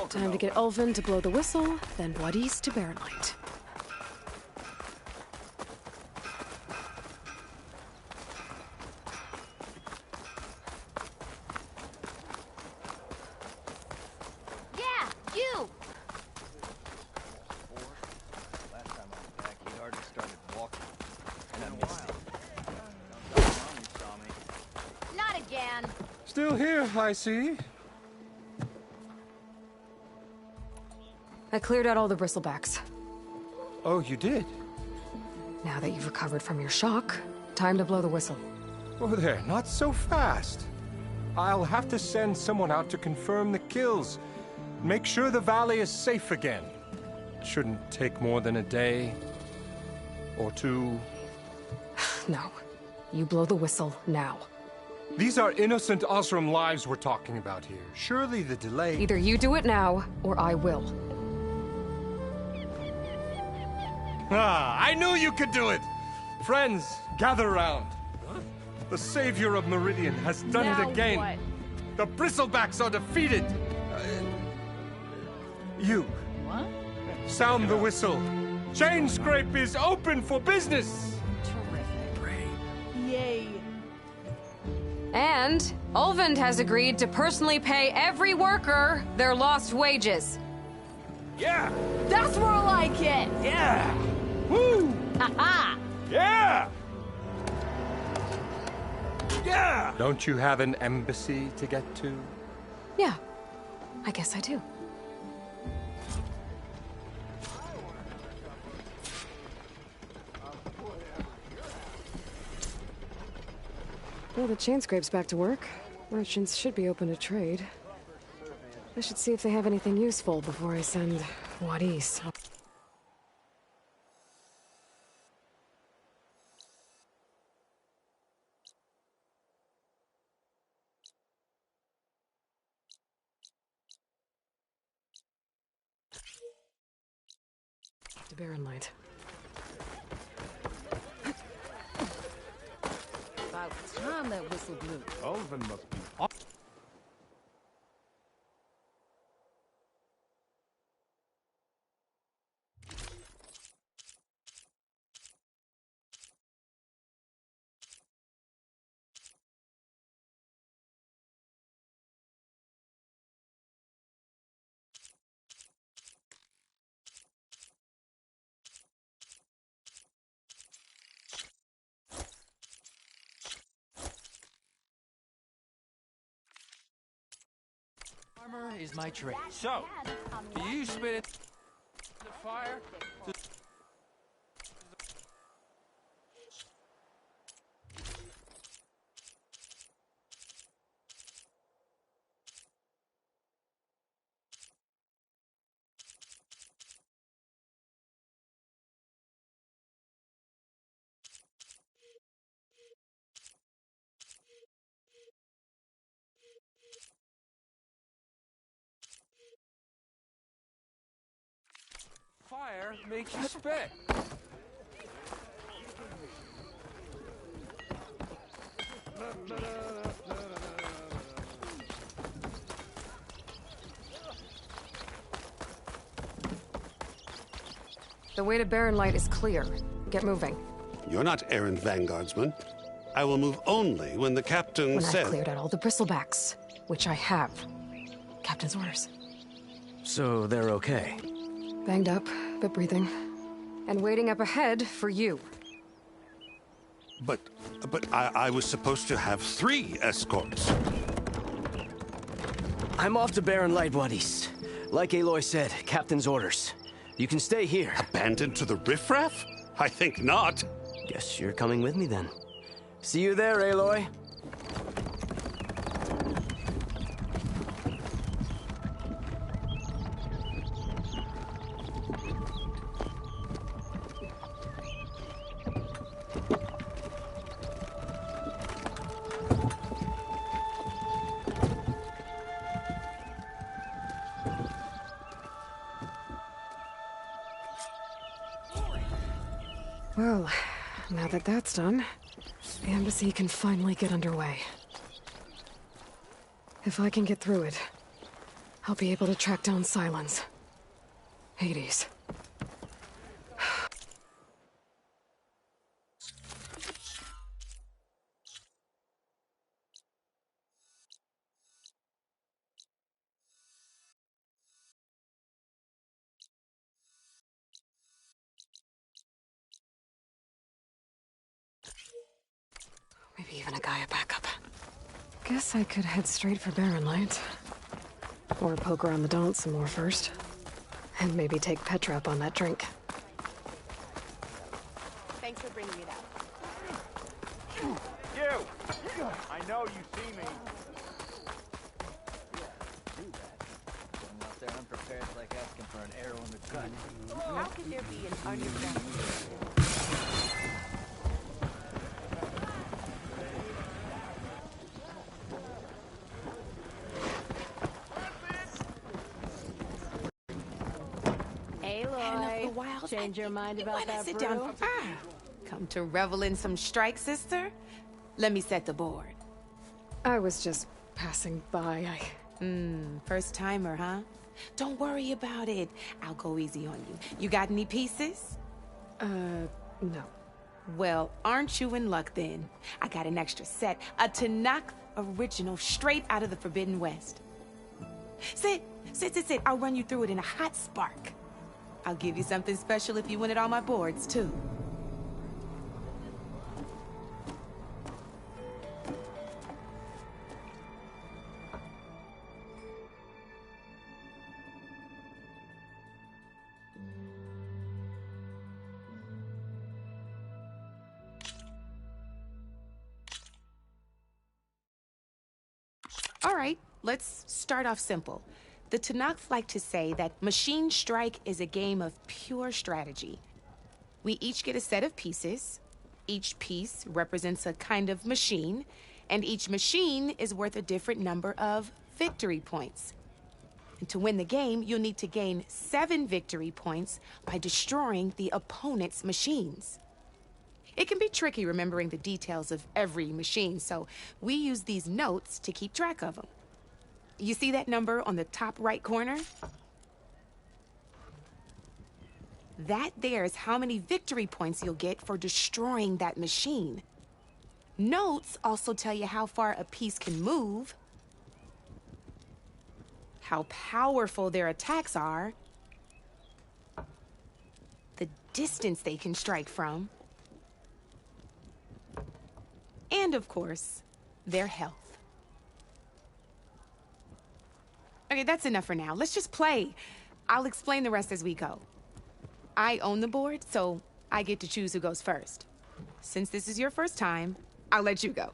Time to get Ulvin to blow the whistle, then Wadis to Baronlight. Yeah, you! Last time I was back, he'd already started walking. And I missed him. Not again. Still here, I see. I cleared out all the bristlebacks. Oh, you did? Now that you've recovered from your shock, time to blow the whistle. Oh there, not so fast. I'll have to send someone out to confirm the kills. Make sure the valley is safe again. Shouldn't take more than a day. Or two. No. You blow the whistle now. These are innocent Osram lives we're talking about here. Surely the delay... Either you do it now, or I will. Ah, I knew you could do it! Friends, gather round. The savior of Meridian has done it again. What? The bristlebacks are defeated. You. What? Sound the whistle. Chainscrape is open for business. Terrific. Yay. And Ulvin has agreed to personally pay every worker their lost wages. Yeah! That's more like it! Yeah! Woo! Haha! Yeah! Yeah! Don't you have an embassy to get to? Yeah, I guess I do. Well, the Chainscrape's back to work. Merchants should be open to trade. I should see if they have anything useful before I send Wadis. To Baronlight. About time that whistle blew. Ulvin must be... Armor is my trade. So, do you spit it in the fire? Fire makes you spit. The way to Baronlight is clear. Get moving. You're not errand vanguardsman. I will move only when the captain When says... I've cleared out all the bristlebacks, which I have. Captain's orders. So they're okay? Banged up, but breathing. And waiting up ahead for you. But I was supposed to have 3 escorts. I'm off to Baronlight Wadis. Like Aloy said, Captain's orders. You can stay here. Abandoned to the riffraff? I think not. Guess you're coming with me then. See you there, Aloy. Well, now that that's done, the embassy can finally get underway. If I can get through it, I'll be able to track down Silence. Hades. Maybe even a Gaia backup. Guess I could head straight for Barren Light. Or poke around the Daunt some more first. And maybe take Petra up on that drink. Thanks for bringing it up. You! I know you see me. Unless they're unprepared, it's like asking for an arrow in the gut. How could there be an underground? Change your mind about that Sit brew? down. Come to revel in some strike, sister? Let me set the board. I was just passing by. First timer, huh? Don't worry about it. I'll go easy on you. You got any pieces? No. Well, aren't you in luck then? I got an extra set. A Tanakh original straight out of the Forbidden West. Sit. I'll run you through it in a hot spark. I'll give you something special if you win it on my boards, too. All right, let's start off simple. The Tanakh like to say that Machine Strike is a game of pure strategy. We each get a set of pieces. Each piece represents a kind of machine, and each machine is worth a different number of victory points. And to win the game, you'll need to gain 7 victory points by destroying the opponent's machines. It can be tricky remembering the details of every machine, so we use these notes to keep track of them. You see that number on the top right corner? That there is how many victory points you'll get for destroying that machine. Notes also tell you how far a piece can move, how powerful their attacks are, the distance they can strike from, and of course, their health. Okay, that's enough for now. Let's just play. I'll explain the rest as we go. I own the board, so I get to choose who goes first. Since this is your first time, I'll let you go.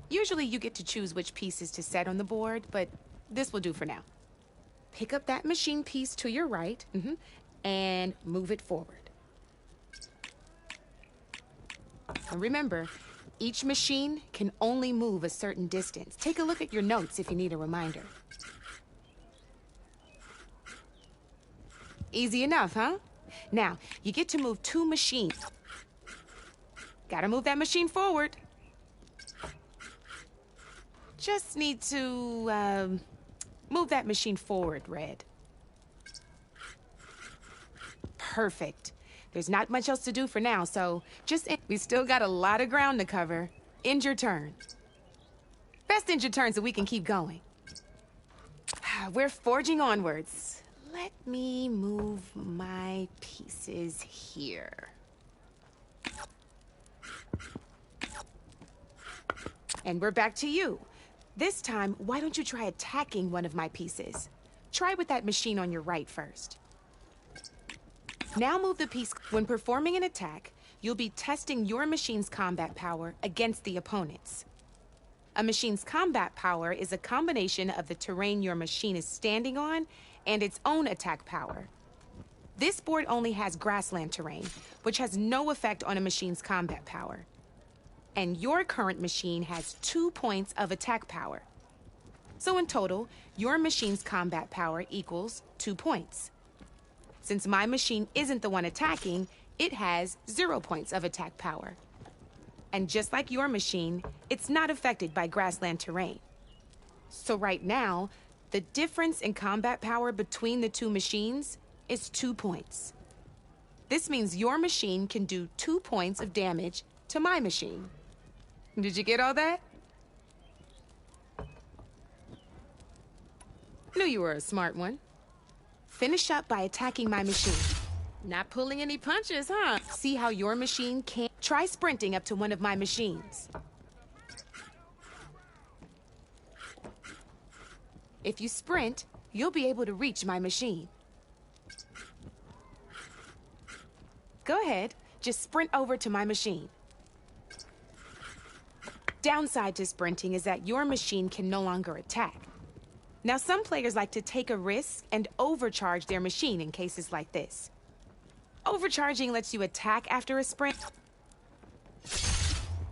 Usually you get to choose which pieces to set on the board, but this will do for now. Pick up that machine piece to your right, and move it forward. And remember, each machine can only move a certain distance. Take a look at your notes if you need a reminder. Easy enough, huh? Now, you get to move 2 machines. Gotta move that machine forward. Just need to, move that machine forward, Red. Perfect. There's not much else to do for now, so we still got a lot of ground to cover. End your turn. Best end your turn so we can keep going. We're forging onwards. Let me move my pieces here. And we're back to you. This time, why don't you try attacking one of my pieces? Try with that machine on your right first. Now move the piece. When performing an attack, you'll be testing your machine's combat power against the opponent's. A machine's combat power is a combination of the terrain your machine is standing on and its own attack power. This board only has grassland terrain, which has no effect on a machine's combat power. And your current machine has 2 points of attack power. So in total, your machine's combat power equals 2 points. Since my machine isn't the one attacking, it has 0 points of attack power. And just like your machine, it's not affected by grassland terrain. So right now, The difference in combat power between the two machines is 2 points. This means your machine can do 2 points of damage to my machine. Did you get all that? Knew you were a smart one. Finish up by attacking my machine. Not pulling any punches, huh? See how your machine can't... Try sprinting up to one of my machines. If you sprint, you'll be able to reach my machine. Go ahead, just sprint over to my machine. Downside to sprinting is that your machine can no longer attack. Now, some players like to take a risk and overcharge their machine in cases like this. Overcharging lets you attack after a sprint.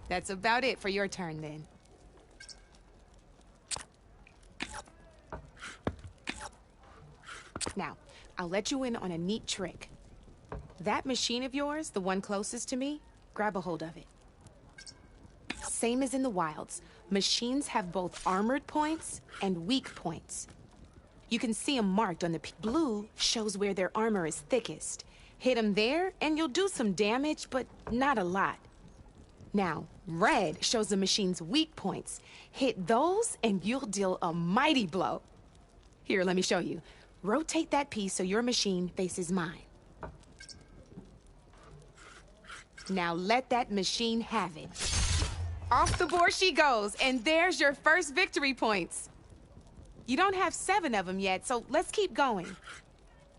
That's about it for your turn, then. Now, I'll let you in on a neat trick. That machine of yours, the one closest to me, grab a hold of it. Same as in the wilds, machines have both armored points and weak points. You can see them marked on the blue shows where their armor is thickest. Hit them there and you'll do some damage, but not a lot. Now, red shows the machine's weak points. Hit those and you'll deal a mighty blow. Here, let me show you. Rotate that piece so your machine faces mine. Now let that machine have it. Off the board she goes, and there's your first victory points. You don't have 7 of them yet, so let's keep going.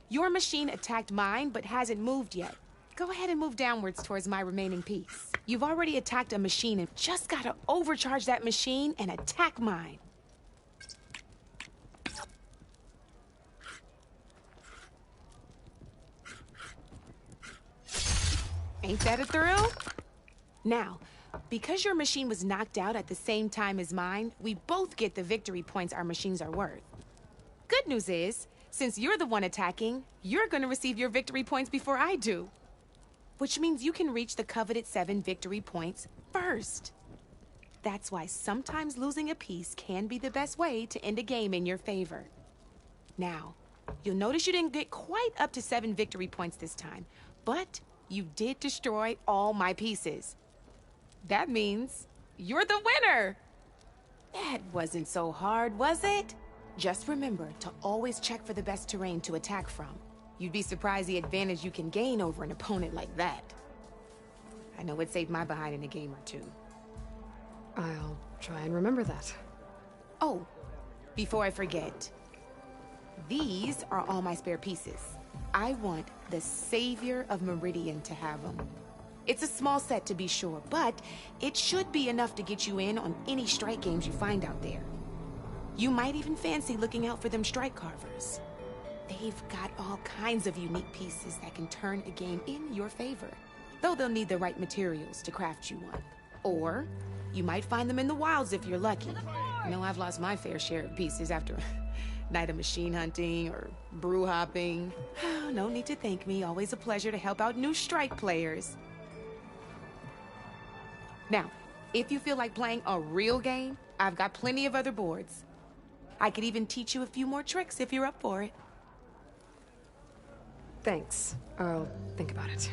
Your machine attacked mine, but hasn't moved yet. Go ahead and move downwards towards my remaining piece. You've already attacked a machine and just gotta overcharge that machine and attack mine. Ain't that a thrill? Now, because your machine was knocked out at the same time as mine, we both get the victory points our machines are worth. Good news is, since you're the one attacking, you're gonna receive your victory points before I do. Which means you can reach the coveted 7 victory points first. That's why sometimes losing a piece can be the best way to end a game in your favor. Now, you'll notice you didn't get quite up to 7 victory points this time, but you did destroy all my pieces. That means you're the winner! That wasn't so hard, was it? Just remember to always check for the best terrain to attack from. You'd be surprised the advantage you can gain over an opponent like that. I know it saved my behind in a game or two. I'll try and remember that. Oh, before I forget, these are all my spare pieces. I want the Savior of Meridian to have them. It's a small set to be sure, but it should be enough to get you in on any strike games you find out there. You might even fancy looking out for them strike carvers. They've got all kinds of unique pieces that can turn a game in your favor, though they'll need the right materials to craft you one. Or you might find them in the wilds if you're lucky. I know I've lost my fair share of pieces after a night of machine hunting or brew hopping. No need to thank me. Always a pleasure to help out new strike players. Now, if you feel like playing a real game, I've got plenty of other boards. I could even teach you a few more tricks if you're up for it. Thanks. I'll think about it.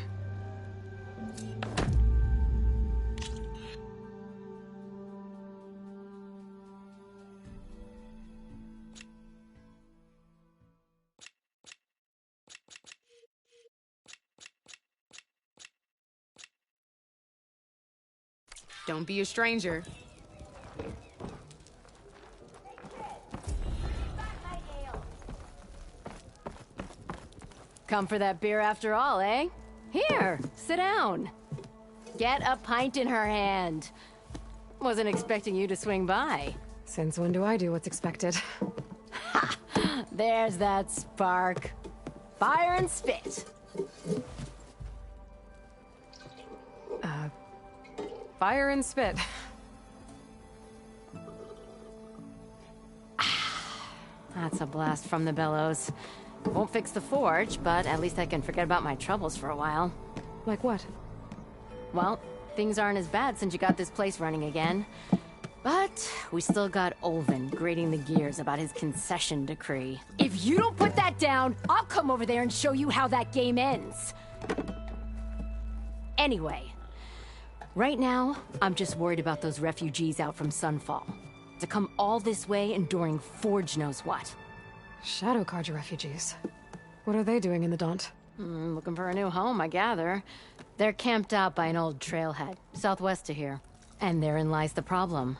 Don't be a stranger. Come for that beer after all, eh? Here, sit down. Get a pint in her hand. Wasn't expecting you to swing by. Since when do I do what's expected? Ha! There's that spark. Fire and spit. Fire and spit. That's a blast from the bellows. Won't fix the forge, but at least I can forget about my troubles for a while. Like what? Well, things aren't as bad since you got this place running again. But we still got Olvin grating the gears about his concession decree. If you don't put that down, I'll come over there and show you how that game ends. Anyway, right now, I'm just worried about those refugees out from Sunfall. To come all this way enduring Forge knows what. Shadow Carja refugees. What are they doing in the Daunt? Looking for a new home, I gather. They're camped out by an old trailhead, southwest of here. And therein lies the problem.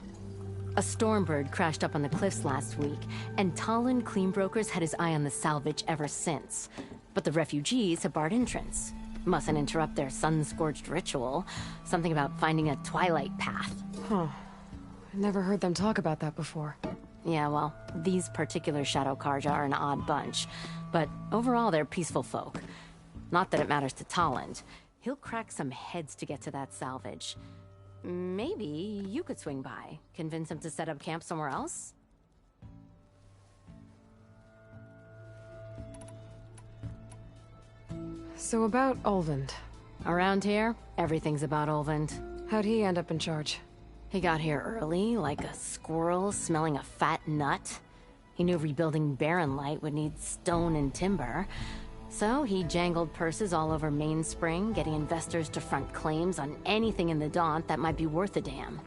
A Stormbird crashed up on the cliffs last week, and Talon Cleanbrokers had his eye on the salvage ever since. But the refugees have barred entrance. Mustn't interrupt their sun-scorched ritual. Something about finding a twilight path. Huh. I never heard them talk about that before. Yeah, well, these particular Shadow Carja are an odd bunch. But overall, they're peaceful folk. Not that it matters to Talon. He'll crack some heads to get to that salvage. Maybe you could swing by, convince him to set up camp somewhere else? So about Olvend. Around here, everything's about Olvend. How'd he end up in charge? He got here early, like a squirrel smelling a fat nut. He knew rebuilding Barren Light would need stone and timber. So he jangled purses all over Mainspring, getting investors to front claims on anything in the Daunt that might be worth a damn.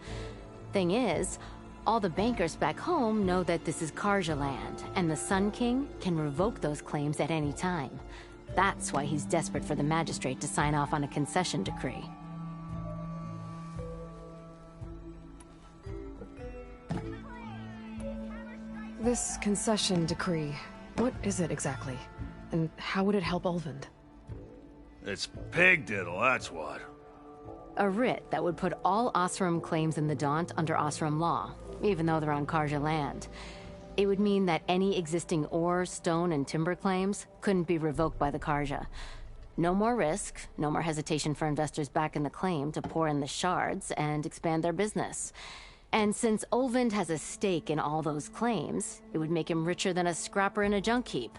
Thing is, all the bankers back home know that this is Carja land, and the Sun King can revoke those claims at any time. That's why he's desperate for the magistrate to sign off on a concession decree. This concession decree, what is it exactly? And how would it help Olvend? It's pig diddle, that's what. A writ that would put all Osram claims in the Daunt under Osram law, even though they're on Carja land. It would mean that any existing ore, stone, and timber claims couldn't be revoked by the Carja. No more risk, no more hesitation for investors back in the claim to pour in the shards and expand their business. And since Olvend has a stake in all those claims, it would make him richer than a scrapper in a junk heap.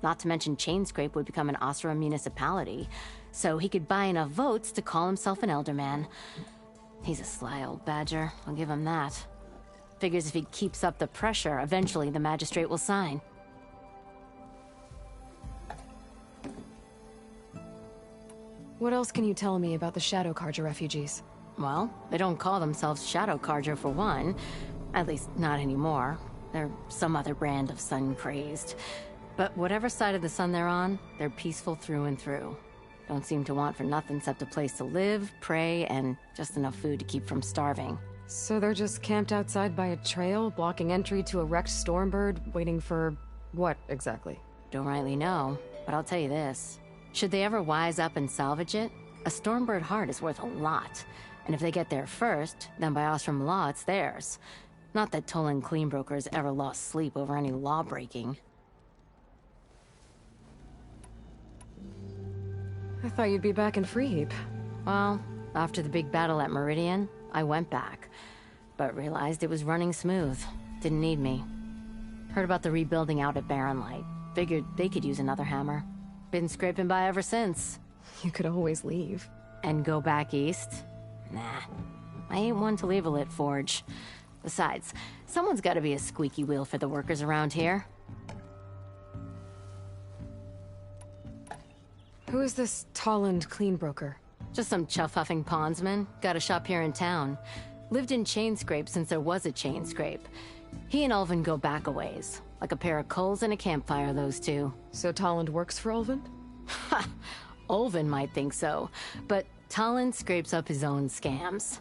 Not to mention Chainscrape would become an Osram municipality, so he could buy enough votes to call himself an Elderman. He's a sly old badger, I'll give him that. Figures if he keeps up the pressure, eventually the magistrate will sign. What else can you tell me about the Shadow Carja refugees? Well, they don't call themselves Shadow Carja for one. At least, not anymore. They're some other brand of sun-crazed. But whatever side of the sun they're on, they're peaceful through and through. Don't seem to want for nothing except a place to live, pray, and just enough food to keep from starving. So they're just camped outside by a trail, blocking entry to a wrecked Stormbird, waiting for what, exactly? Don't rightly know, but I'll tell you this. Should they ever wise up and salvage it, a Stormbird heart is worth a lot. And if they get there first, then by Osram law, it's theirs. Not that Tolan Cleanbrokers ever lost sleep over any law-breaking. I thought you'd be back in Freeheap. Well, after the big battle at Meridian, I went back. But realized it was running smooth. Didn't need me. Heard about the rebuilding out at Barren Light. Figured they could use another hammer. Been scraping by ever since. You could always leave. And go back east? Nah. I ain't one to leave a lit forge. Besides, someone's gotta be a squeaky wheel for the workers around here. Who is this Tolland Cleanbroker? Just some chuff-huffing pondsman. Got a shop here in town. Lived in Chainscrape since there was a Chainscrape. He and Ulvin go back a ways. Like a pair of coals and a campfire, those two. So Tolland works for Ulvin? Ha! Ulvin might think so, but Tolland scrapes up his own scams.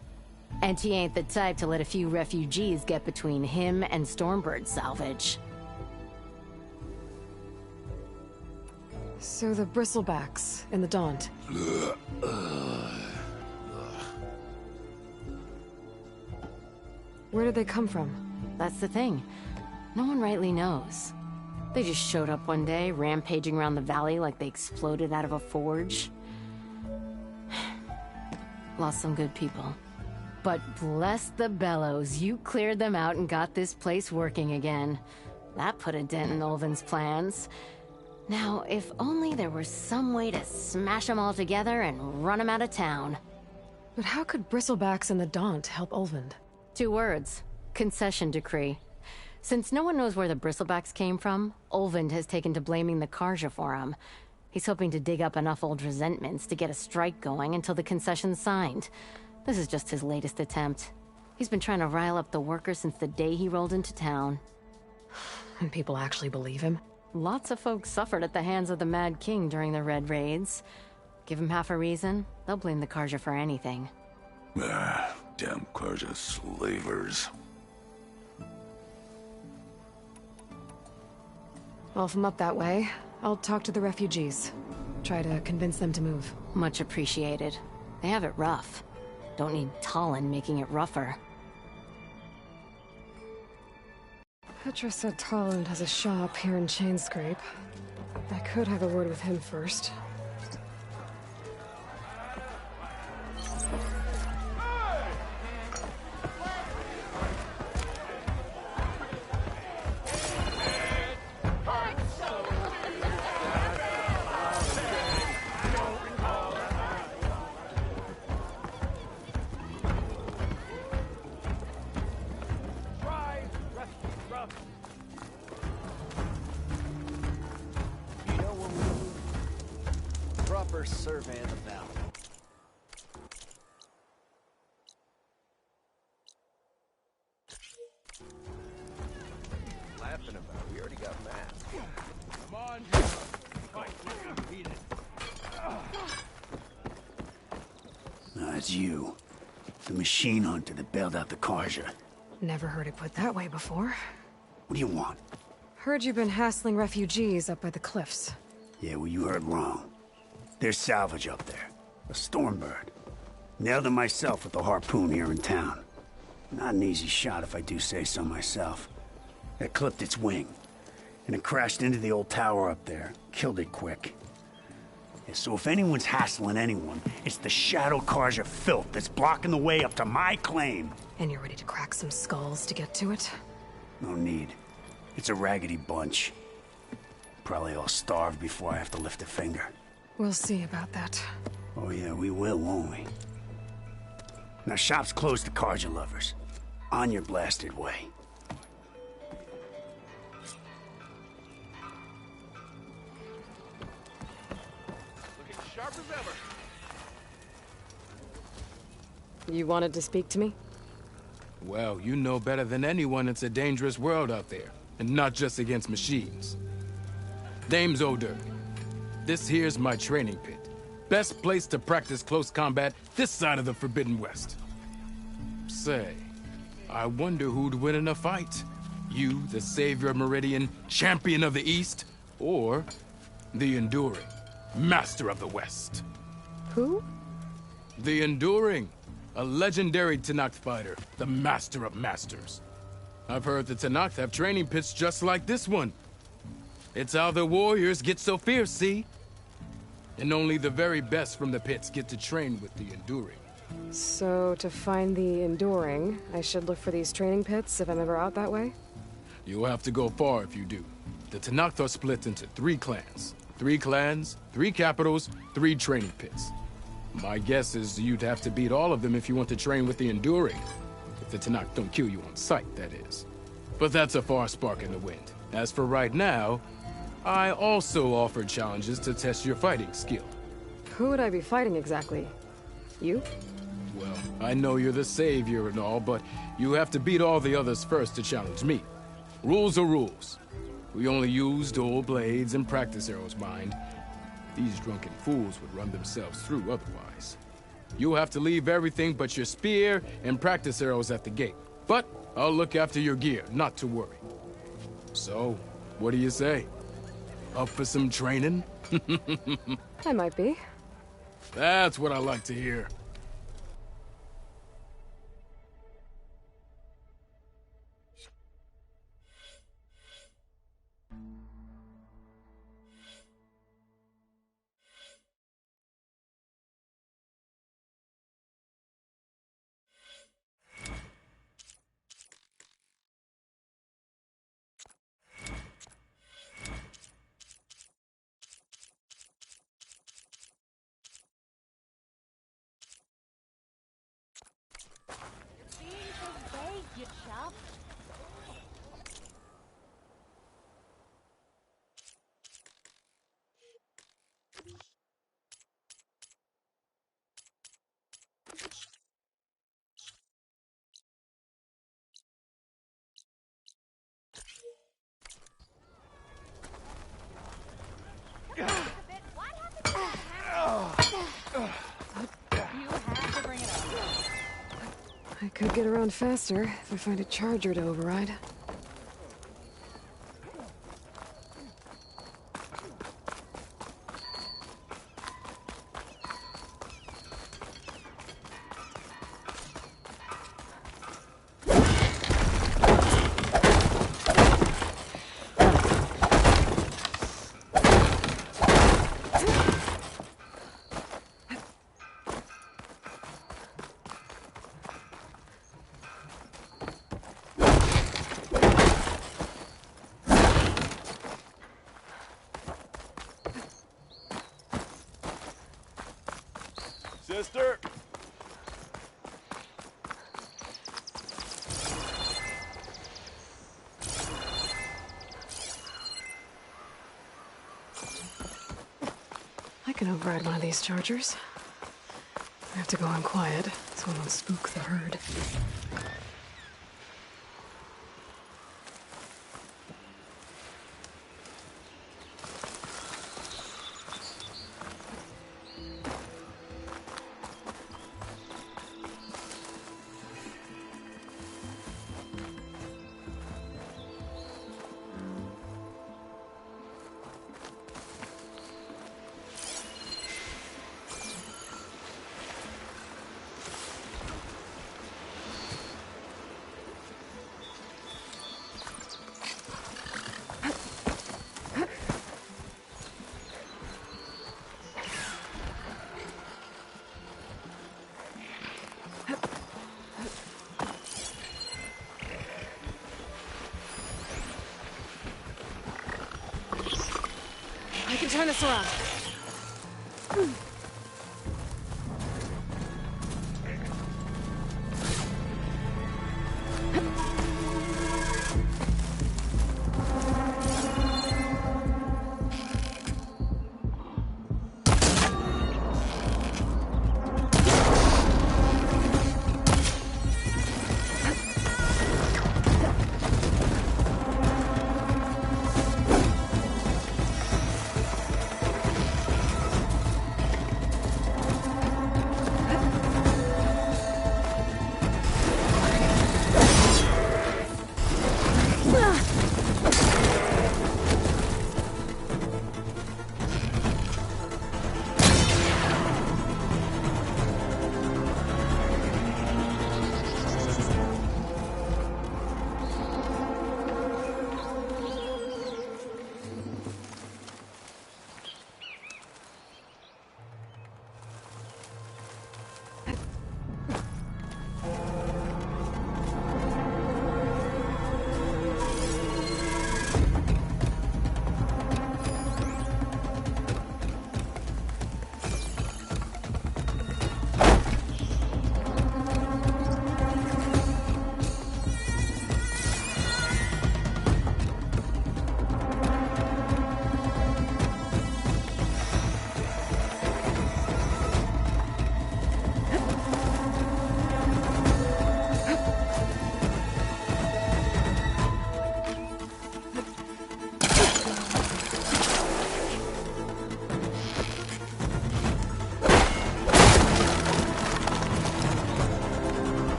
And he ain't the type to let a few refugees get between him and Stormbird salvage. So the Bristlebacks in the Daunt. Where did they come from? That's the thing. No one rightly knows. They just showed up one day, rampaging around the valley like they exploded out of a forge. Lost some good people. But bless the bellows, you cleared them out and got this place working again. That put a dent in Ulvin's plans. Now, if only there were some way to smash them all together and run them out of town. But how could Bristlebacks in the Daunt help Ulvin? 2 words. Concession decree. Since no one knows where the bristlebacks came from, Olvind has taken to blaming the Karja for him. He's hoping to dig up enough old resentments to get a strike going until the concession's signed. This is just his latest attempt. He's been trying to rile up the workers since the day he rolled into town. And people actually believe him? Lots of folks suffered at the hands of the Mad King during the Red Raids. Give him half a reason, they'll blame the Karja for anything. Damn Karja slavers. Well, if I'm up that way, I'll talk to the refugees. Try to convince them to move. Much appreciated. They have it rough. Don't need Talon making it rougher. Petra said Talon has a shop here in Chainscrape. I could have a word with him first. Survey of the valley. Laughing about? We already got maps. Come on, Jim. Fight. Beat it. It's you. The machine hunter that bailed out the Karja. Never heard it put that way before. What do you want? Heard you've been hassling refugees up by the cliffs. Yeah, well, you heard wrong. There's salvage up there. A Stormbird. Nailed him myself with the harpoon here in town. Not an easy shot if I do say so myself. It clipped its wing. And it crashed into the old tower up there. Killed it quick. Yeah, so if anyone's hassling anyone, it's the Shadow Karja filth that's blocking the way up to my claim. And you're ready to crack some skulls to get to it? No need. It's a raggedy bunch. Probably all starved before I have to lift a finger. We'll see about that. Oh yeah, we will, won't we? Now shop's closed to Karja lovers. On your blasted way. Looking sharp as ever. You wanted to speak to me? Well, you know better than anyone it's a dangerous world out there, and not just against machines. Name's O'Dur. This here's my training pit. Best place to practice close combat this side of the Forbidden West. Say, I wonder who'd win in a fight. You, the savior of Meridian, champion of the East, or the Enduring, master of the West. Who? The Enduring, a legendary Tenakth fighter, the master of masters. I've heard the Tenakth have training pits just like this one. It's how the warriors get so fierce, see? And only the very best from the pits get to train with the Enduring. So, to find the Enduring, I should look for these training pits if I'm ever out that way? You'll have to go far if you do. The Tenakth are split into 3 clans. 3 clans, 3 capitals, 3 training pits. My guess is you'd have to beat all of them if you want to train with the Enduring. If the Tenakth don't kill you on sight, that is. But that's a far spark in the wind. As for right now, I also offer challenges to test your fighting skill. Who would I be fighting exactly? You? Well, I know you're the savior and all, but you have to beat all the others first to challenge me. Rules are rules. We only use dual blades and practice arrows, mind. These drunken fools would run themselves through otherwise. You'll have to leave everything but your spear and practice arrows at the gate. But I'll look after your gear, not to worry. So, what do you say? Up for some training? I might be. That's what I like to hear. get sharp? I could get around faster if I find a charger to override. Sister! I can override one of these chargers. I have to go in quiet, so I won't spook the herd. I can turn this around.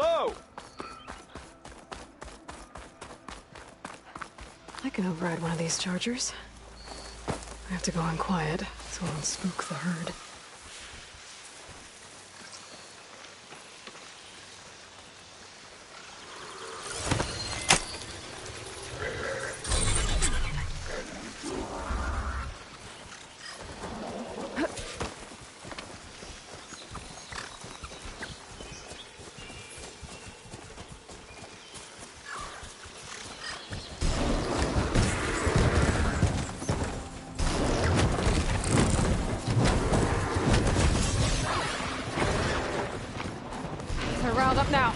Hello? I can override one of these chargers. I have to go in quiet, so I won't spook the herd. They're riled up now.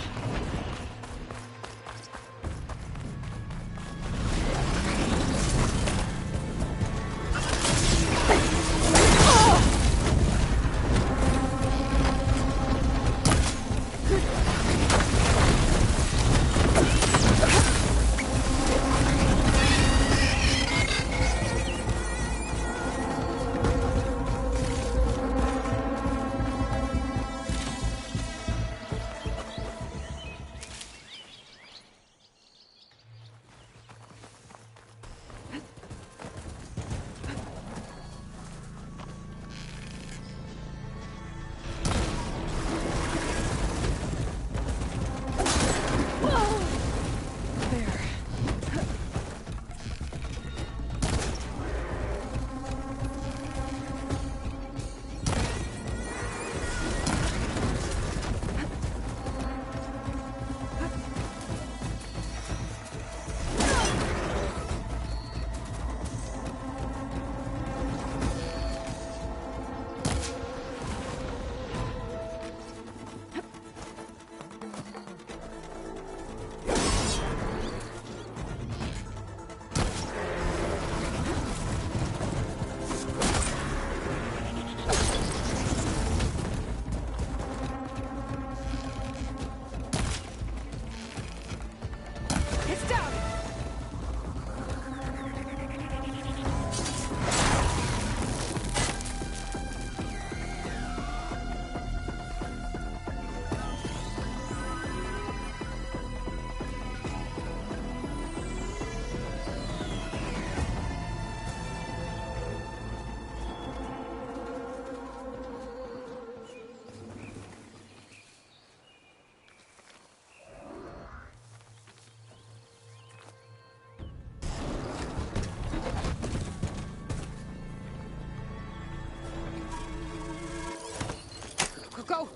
Go!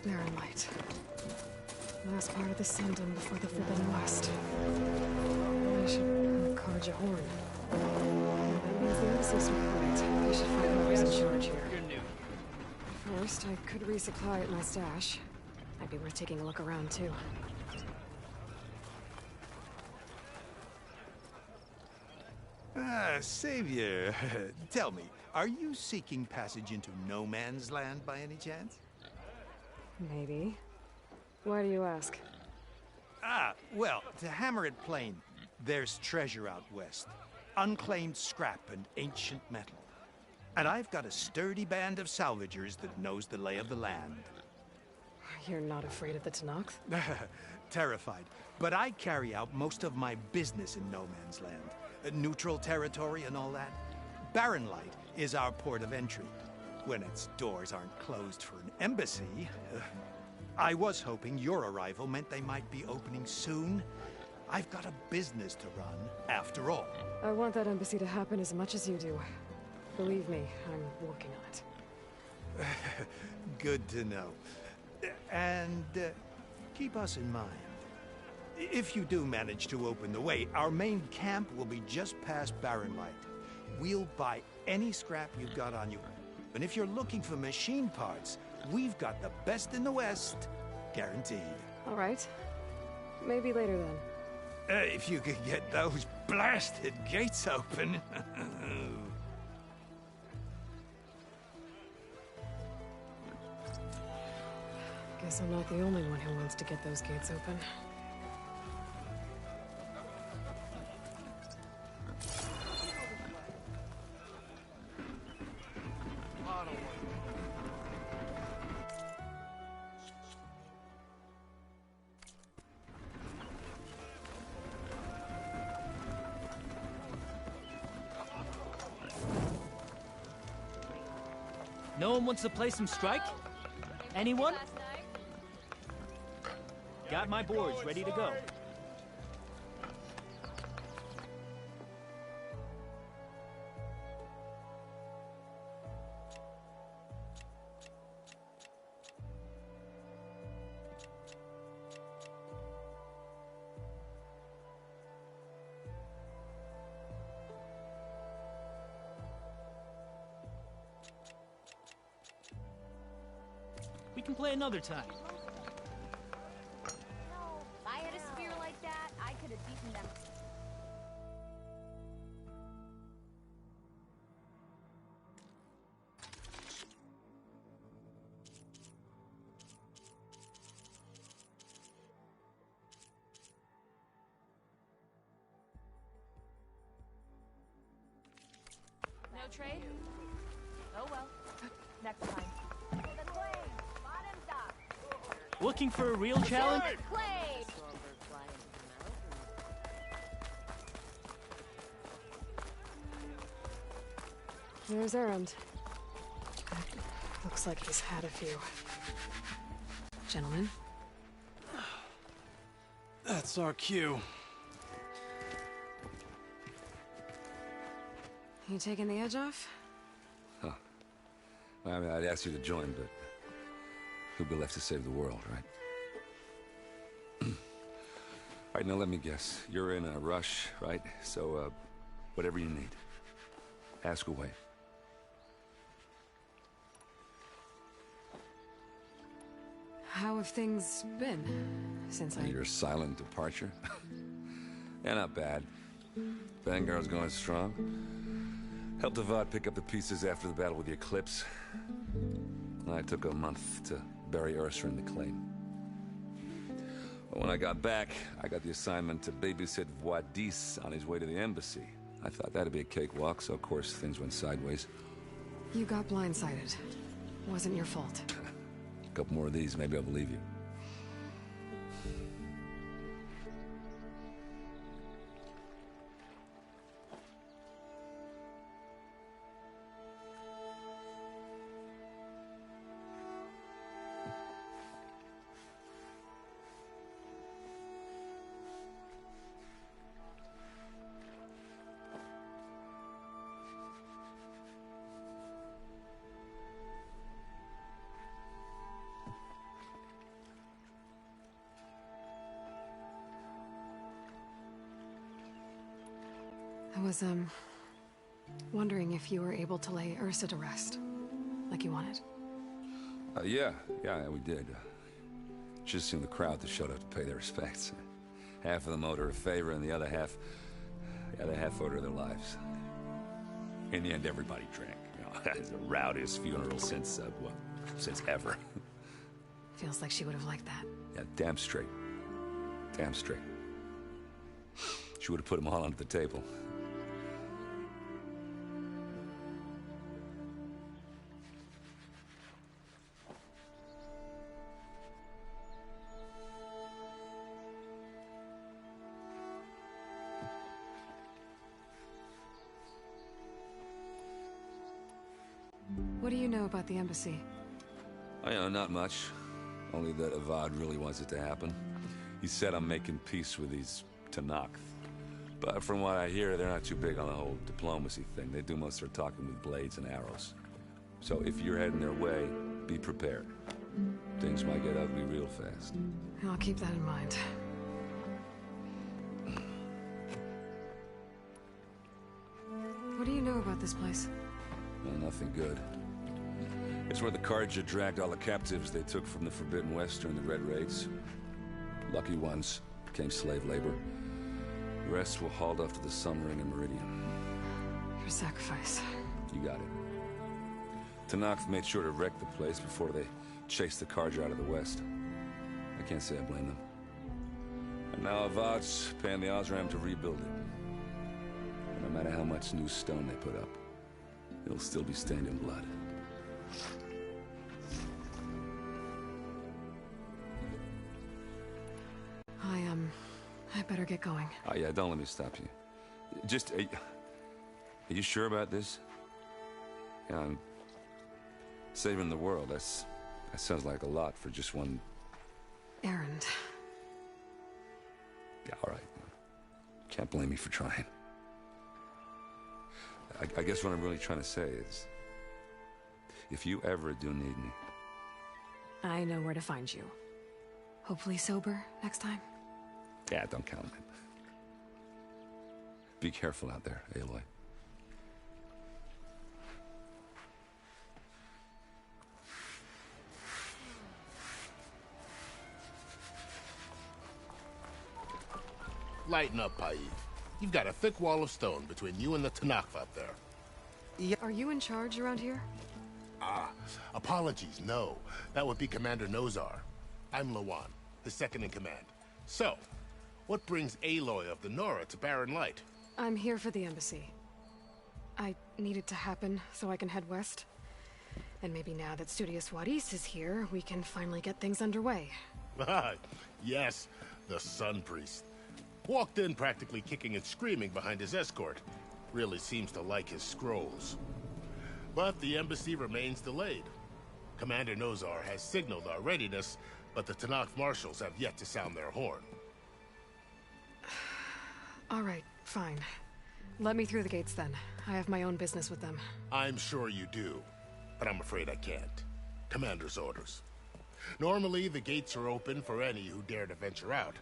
Barren Light. Last part of the Sundom before the Forbidden West. I should Karja Horn. That means the Usos were correct. I should find whoever's in charge here. First, I could resupply at my stash. Might be worth taking a look around, too. Savior, tell me, are you seeking passage into no man's land by any chance? Maybe. Why do you ask? Well, to hammer it plain, there's treasure out west. Unclaimed scrap and ancient metal. And I've got a sturdy band of salvagers that knows the lay of the land. You're not afraid of the Tenakth? Terrified. But I carry out most of my business in no man's land. Neutral territory and all that. Barren Light is our port of entry. When its doors aren't closed for an embassy. I was hoping your arrival meant they might be opening soon. I've got a business to run, after all. I want that embassy to happen as much as you do. Believe me, I'm working on it. Good to know. And keep us in mind. If you do manage to open the way, our main camp will be just past Barren Light. We'll buy any scrap you've got on you. And if you're looking for machine parts, we've got the best in the West, guaranteed. All right. Maybe later then. If you could get those blasted gates open. Guess I'm not the only one who wants to get those gates open. No one wants to play some strike? Anyone? Got my boards ready to go. We can play another time. If I had a spear like that, I could have beaten them. No trade? Oh well. Next time. Looking for a real challenge? There's Erend. Looks like he's had a few. Gentlemen? That's our cue. You taking the edge off? Huh. Well, I mean, I'd ask you to join, but who'd be left to save the world, right? All right, now let me guess. You're in a rush, right? So, whatever you need, ask away. How have things been since Your silent departure? Yeah, not bad. Vanguard's going strong. Helped Avad pick up the pieces after the battle with the Eclipse. I took a month to bury Ursa in the claim. But when I got back, I got the assignment to babysit Wadis on his way to the embassy. I thought that'd be a cakewalk, so of course things went sideways. You got blindsided. Wasn't your fault. A couple more of these, maybe I'll believe you. I was, wondering if you were able to lay Ursa to rest, like you wanted. Yeah, we did. Just seen the crowd that showed up to pay their respects. Half of them owed her a favor, and the other half owed her their lives. In the end, everybody drank. You know, it's the rowdiest funeral since ever. Feels like she would have liked that. Yeah, damn straight. Damn straight. She would have put them all under the table. What do you know about the embassy? I know not much. Only that Avad really wants it to happen. He said I'm making peace with these Tenakth. But from what I hear, they're not too big on the whole diplomacy thing. They do most of their talking with blades and arrows. So if you're heading their way, be prepared. Things might get ugly real fast. I'll keep that in mind. What do you know about this place? Well, nothing good. It's where the Carja dragged all the captives they took from the Forbidden West during the Red Raids. Lucky ones became slave labor. The rest were hauled off to the Sun Ring and Meridian. For sacrifice. You got it. Tenakth made sure to wreck the place before they chased the Carja out of the West. I can't say I blame them. And now Avad's paying the Osram to rebuild it. And no matter how much new stone they put up, it'll still be stained in blood. I better get going. Oh yeah, don't let me stop you. Just, are you sure about this? Yeah, I'm saving the world. That sounds like a lot for just one errand. Yeah, all right. Can't blame me for trying. I guess what I'm really trying to say is, if you ever do need me... I know where to find you. Hopefully sober next time. Yeah, don't count on it. Be careful out there, Aloy. Lighten up, Paiv. You've got a thick wall of stone between you and the Tenakth up there. Yeah. Are you in charge around here? Ah, apologies, no. That would be Commander Nozar. I'm Lawan, the second in command. So, what brings Aloy of the Nora to Barren Light? I'm here for the embassy. I need it to happen so I can head west. And maybe now that Studious Wadis is here, we can finally get things underway. Yes, the Sun Priest. Walked in practically kicking and screaming behind his escort. Really seems to like his scrolls. But the embassy remains delayed. Commander Nozar has signaled our readiness, but the Tenakth marshals have yet to sound their horn. All right, fine. Let me through the gates then. I have my own business with them. I'm sure you do, but I'm afraid I can't. Commander's orders. Normally, the gates are open for any who dare to venture out.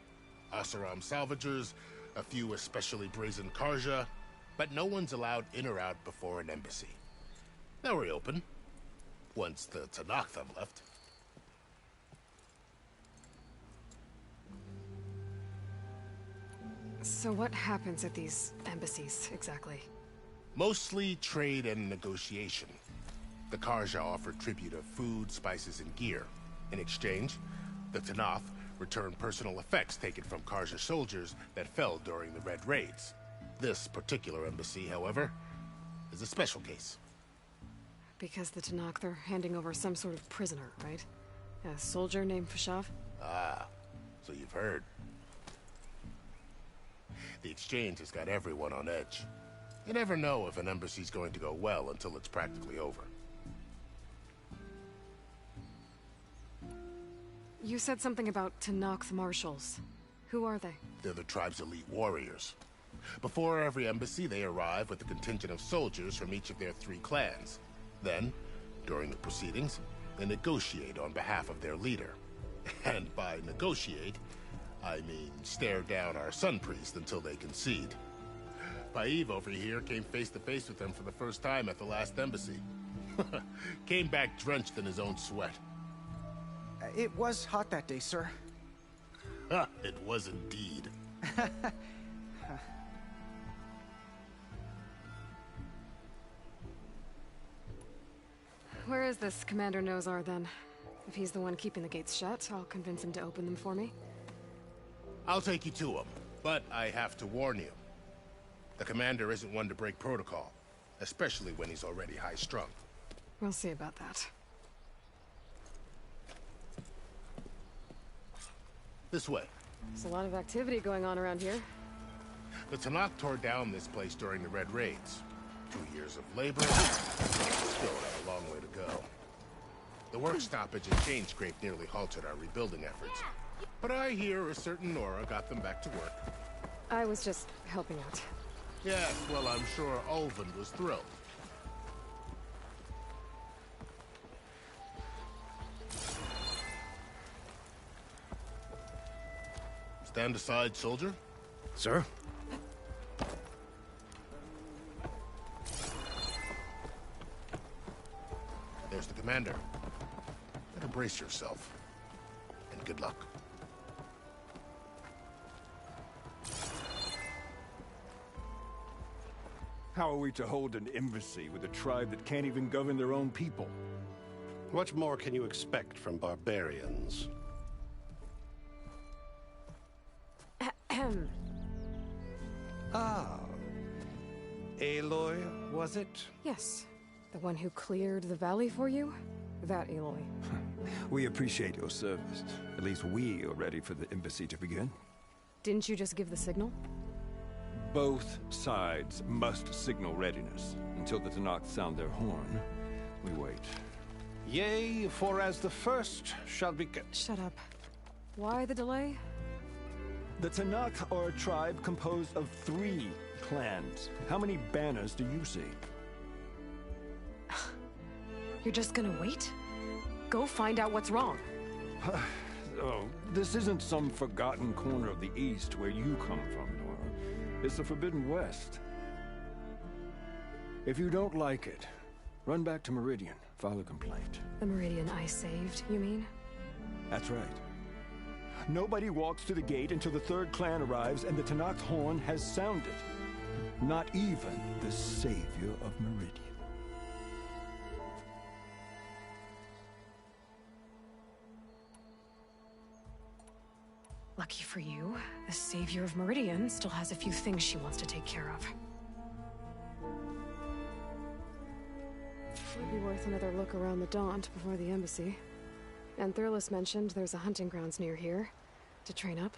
Oseram salvagers, a few especially brazen Carja, but no one's allowed in or out before an embassy. They'll reopen, once the Tenakth have left. So what happens at these embassies, exactly? Mostly trade and negotiation. The Carja offer tribute of food, spices, and gear. In exchange, the Tenakth return personal effects taken from Carja soldiers that fell during the Red Raids. This particular embassy, however, is a special case. Because the Tenakth are handing over some sort of prisoner, right? A soldier named Fashav? Ah, so you've heard. The exchange has got everyone on edge. You never know if an embassy's going to go well until it's practically over. You said something about Tenakth marshals. Who are they? They're the tribe's elite warriors. Before every embassy, they arrive with a contingent of soldiers from each of their 3 clans. Then, during the proceedings, they negotiate on behalf of their leader. And by negotiate, I mean stare down our Sun Priest until they concede. Paiv over here came face to face with them for the first time at the last embassy. Came back drenched in his own sweat. It was hot that day, sir. It was indeed. Where is this Commander Nozar, then? If he's the one keeping the gates shut, I'll convince him to open them for me. I'll take you to him, but I have to warn you. The commander isn't one to break protocol, especially when he's already high-strung. We'll see about that. This way. There's a lot of activity going on around here. The Tanakh tore down this place during the Red Raids. 2 years of labor, still have a long way to go. The work stoppage and change scrape nearly halted our rebuilding efforts. But I hear a certain Nora got them back to work. I was just helping out. Yes, well, I'm sure Ulvund was thrilled. Stand aside, soldier. Sir? There's the commander. Better brace yourself. And good luck. How are we to hold an embassy with a tribe that can't even govern their own people? What more can you expect from barbarians? Ah. Aloy, was it? Yes. The one who cleared the valley for you? That Aloy. We appreciate your service. At least we are ready for the embassy to begin. Didn't you just give the signal? Both sides must signal readiness. Until the Tanakh sound their horn, we wait. Yea, for as the first shall be kept. Shut up. Why the delay? The Tanakh are a tribe composed of 3 clans. How many banners do you see? You're just gonna wait? Go find out what's wrong. Oh, this isn't some forgotten corner of the East where you come from, Nora. It's the Forbidden West. If you don't like it, run back to Meridian, file a complaint. The Meridian I saved, you mean? That's right. Nobody walks to the gate until the 3rd clan arrives and the Tanakh's horn has sounded. Not even the savior of Meridian. Lucky for you, the savior of Meridian still has a few things she wants to take care of. Might be worth another look around the Daunt before the embassy. And Thurlis mentioned there's a hunting grounds near here to train up.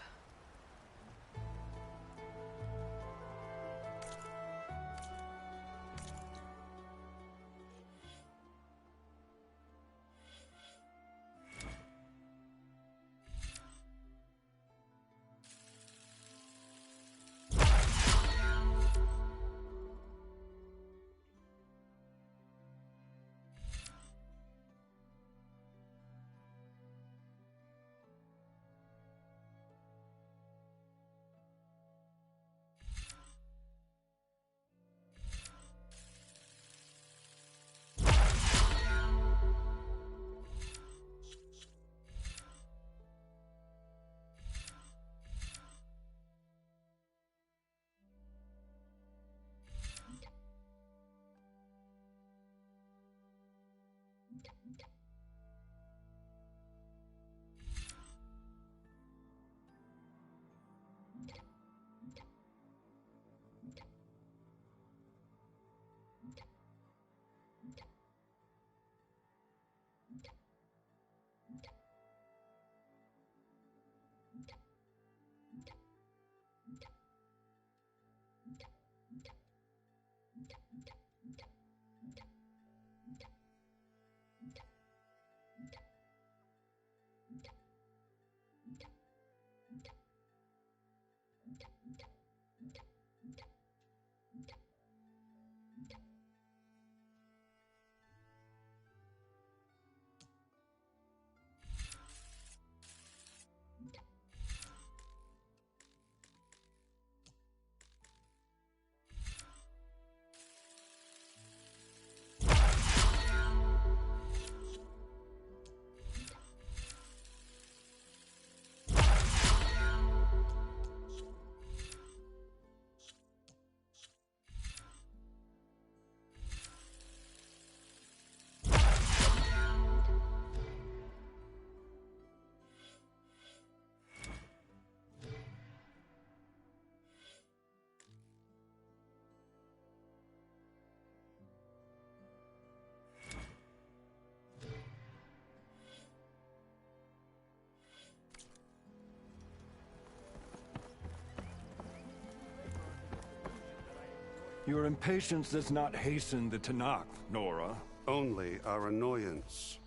Your impatience does not hasten the Tanakh, Nora. Only our annoyance.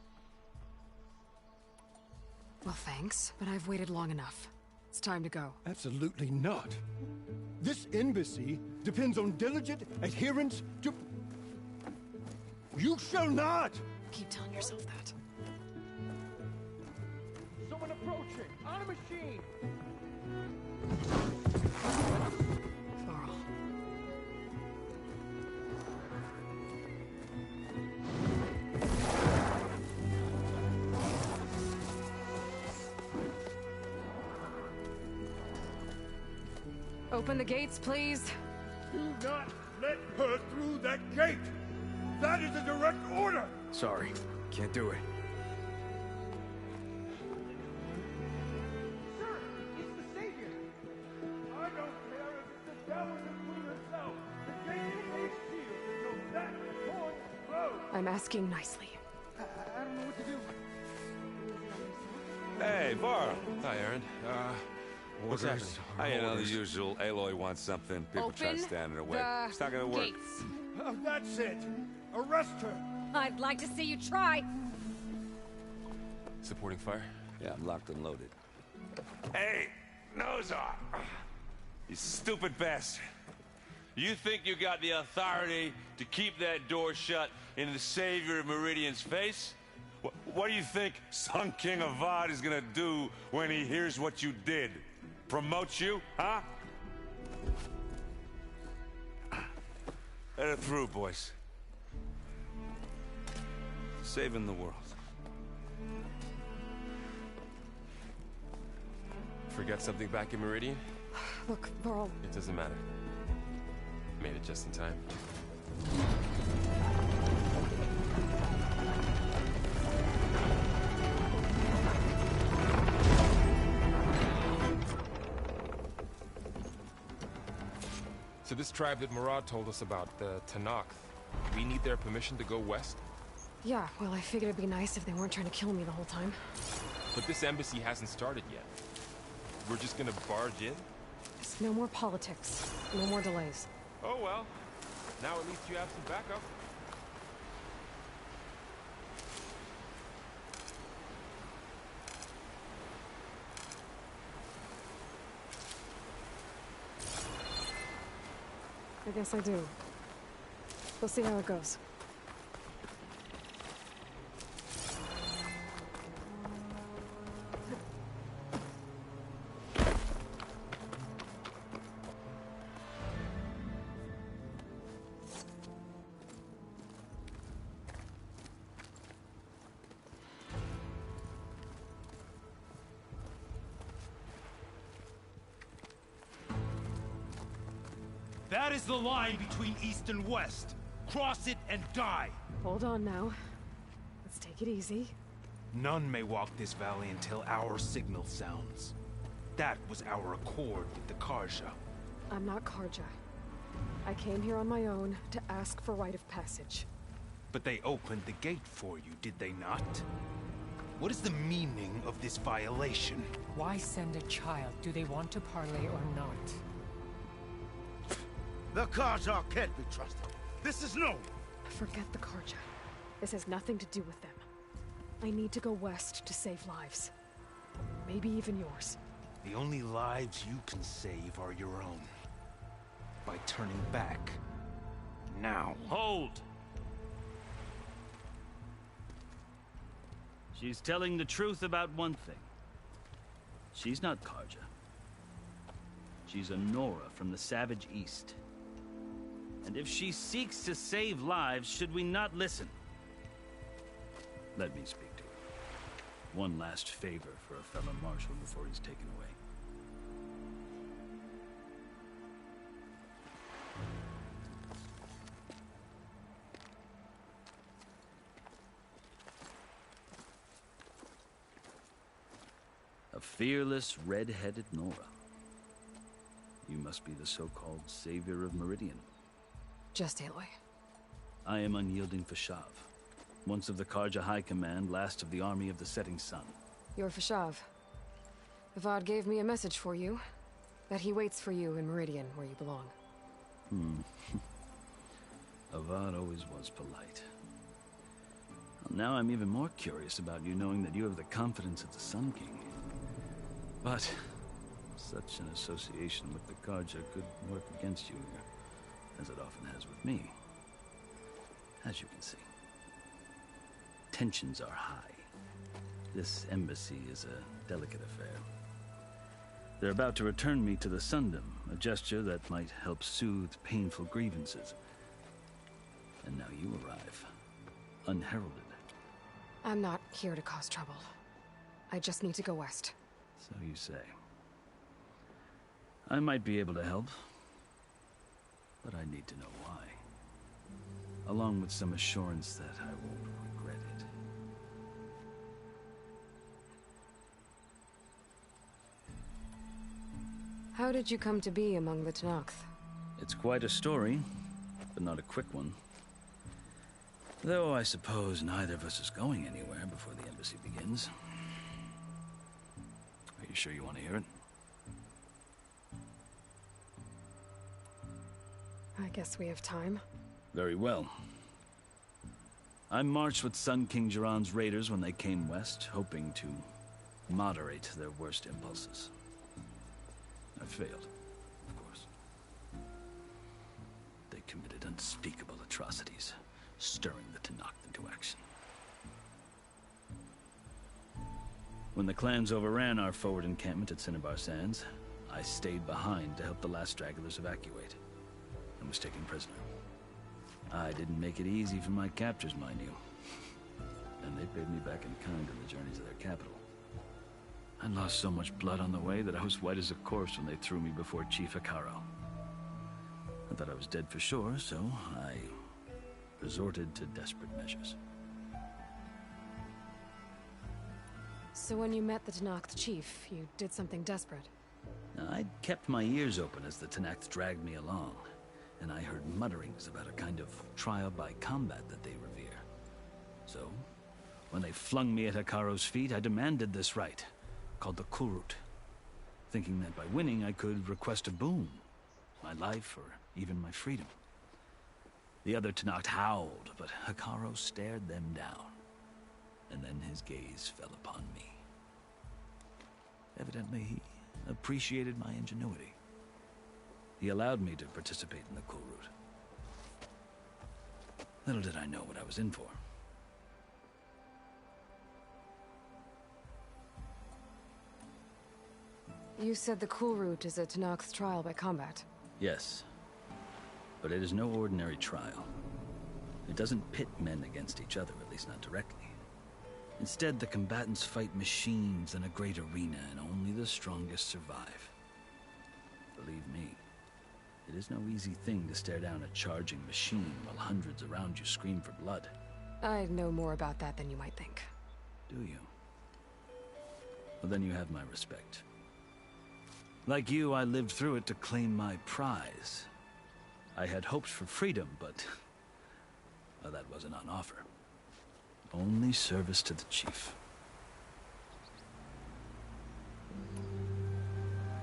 Well, thanks, but I've waited long enough. It's time to go. Absolutely not. This embassy depends on diligent adherence to... You shall not! Keep telling yourself that. Someone approaching! On a machine! Varl. Open the gates, please. Do not let her through that gate! That is a direct order! Sorry, can't do it. Sir, it's the Savior! I don't care if it's the devil and Queen herself! The gate is sealed until that horn blows! I'm asking nicely. I don't know what to do. Hey, Varl. Hi, Aaron. What's happening? You know, the usual. Aloy wants something. People try to stand in her way. It's not gonna work. Gates. Oh, that's it! Arrest her! I'd like to see you try. Supporting fire? Yeah, I'm locked and loaded. Hey, Nozar! You stupid bastard. You think you got the authority to keep that door shut in the Savior of Meridian's face? What do you think Sun King Avad is gonna do when he hears what you did? Promote you, huh? Let her through, boys. Saving the world. Forget something back in Meridian? Look, Varl. It doesn't matter. Made it just in time. So this tribe that Murad told us about, the Tanakh, we need their permission to go west? Yeah, well, I figured it'd be nice if they weren't trying to kill me the whole time. But this embassy hasn't started yet. We're just gonna barge in? Just no more politics. No more delays. Oh well. Now at least you have some backup. I guess I do. We'll see how it goes. That is the line between East and West. Cross it and die. Hold on now. Let's take it easy. None may walk this valley until our signal sounds. That was our accord with the Karja. I'm not Karja. I came here on my own to ask for rite of passage. But they opened the gate for you, did they not? What is the meaning of this violation? Why send a child? Do they want to parley or not? The Karja can't be trusted. This is known. Forget the Karja. This has nothing to do with them. I need to go west to save lives. Maybe even yours. The only lives you can save are your own. By turning back. Now. Hold! She's telling the truth about one thing. She's not Karja. She's a Nora from the Savage East. And if she seeks to save lives, should we not listen? Let me speak to her. One last favor for a fellow marshal before he's taken away. A fearless, red-headed Nora. You must be the so-called savior of Meridian. Just Aloy. I am Unyielding Fashav, once of the Karja High Command, last of the army of the Setting Sun. You're Fashav. Avad gave me a message for you. That he waits for you in Meridian, where you belong. Avad always was polite. Well, now I'm even more curious about you knowing that you have the confidence of the Sun King. But such an association with the Carja could work against you here, as it often has with me. As you can see, tensions are high. This embassy is a delicate affair. They're about to return me to the Sundom, a gesture that might help soothe painful grievances. And now you arrive, unheralded. I'm not here to cause trouble. I just need to go west. So you say. I might be able to help, but I need to know why. Along with some assurance that I won't regret it. How did you come to be among the Tenakth? It's quite a story, but not a quick one. Though I suppose neither of us is going anywhere before the embassy begins. Are you sure you want to hear it? I guess we have time. Very well. I marched with Sun King Jiran's raiders when they came west, hoping to moderate their worst impulses. I failed, of course. They committed unspeakable atrocities, stirring the Tenakth into action. When the clans overran our forward encampment at Cinnabar Sands, I stayed behind to help the last stragglers evacuate, and was taken prisoner. I didn't make it easy for my captors, mind you. And they paid me back in kind on the journey to their capital. I lost so much blood on the way that I was white as a corpse when they threw me before Chief Hekarro. I thought I was dead for sure, so I resorted to desperate measures. So when you met the Tenakth chief, you did something desperate? I'd kept my ears open as the Tenakth dragged me along, and I heard mutterings about a kind of trial by combat that they revere. So, when they flung me at Hekarro's feet, I demanded this right, called the Kulrut, thinking that by winning I could request a boon, my life or even my freedom. The other Tenakth howled, but Hekarro stared them down, and then his gaze fell upon me. Evidently, he appreciated my ingenuity. He allowed me to participate in the Kulrut. Little did I know what I was in for. You said the Kulrut is a Tenakth trial by combat. Yes, but it is no ordinary trial. It doesn't pit men against each other, at least not directly. Instead, the combatants fight machines in a great arena, and only the strongest survive. Believe me, it is no easy thing to stare down a charging machine while hundreds around you scream for blood. I know more about that than you might think. Do you? Well, then you have my respect. Like you, I lived through it to claim my prize. I had hoped for freedom, but well, that wasn't on offer. Only service to the chief.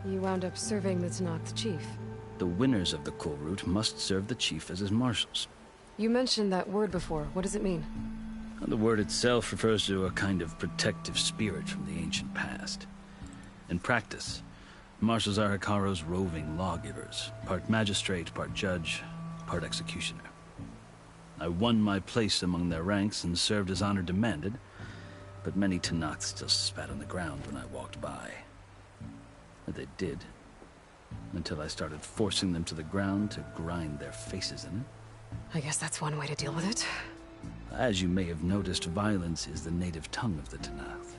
You wound up serving the Tenakth chief. The winners of the Kulrut must serve the chief as his marshals. You mentioned that word before. What does it mean? The word itself refers to a kind of protective spirit from the ancient past. In practice, marshals are Hekarro's roving lawgivers, part magistrate, part judge, part executioner. I won my place among their ranks and served as honor demanded, but many Tenakth still spat on the ground when I walked by. And they did, until I started forcing them to the ground to grind their faces in it. I guess that's one way to deal with it. As you may have noticed, violence is the native tongue of the Tenakth.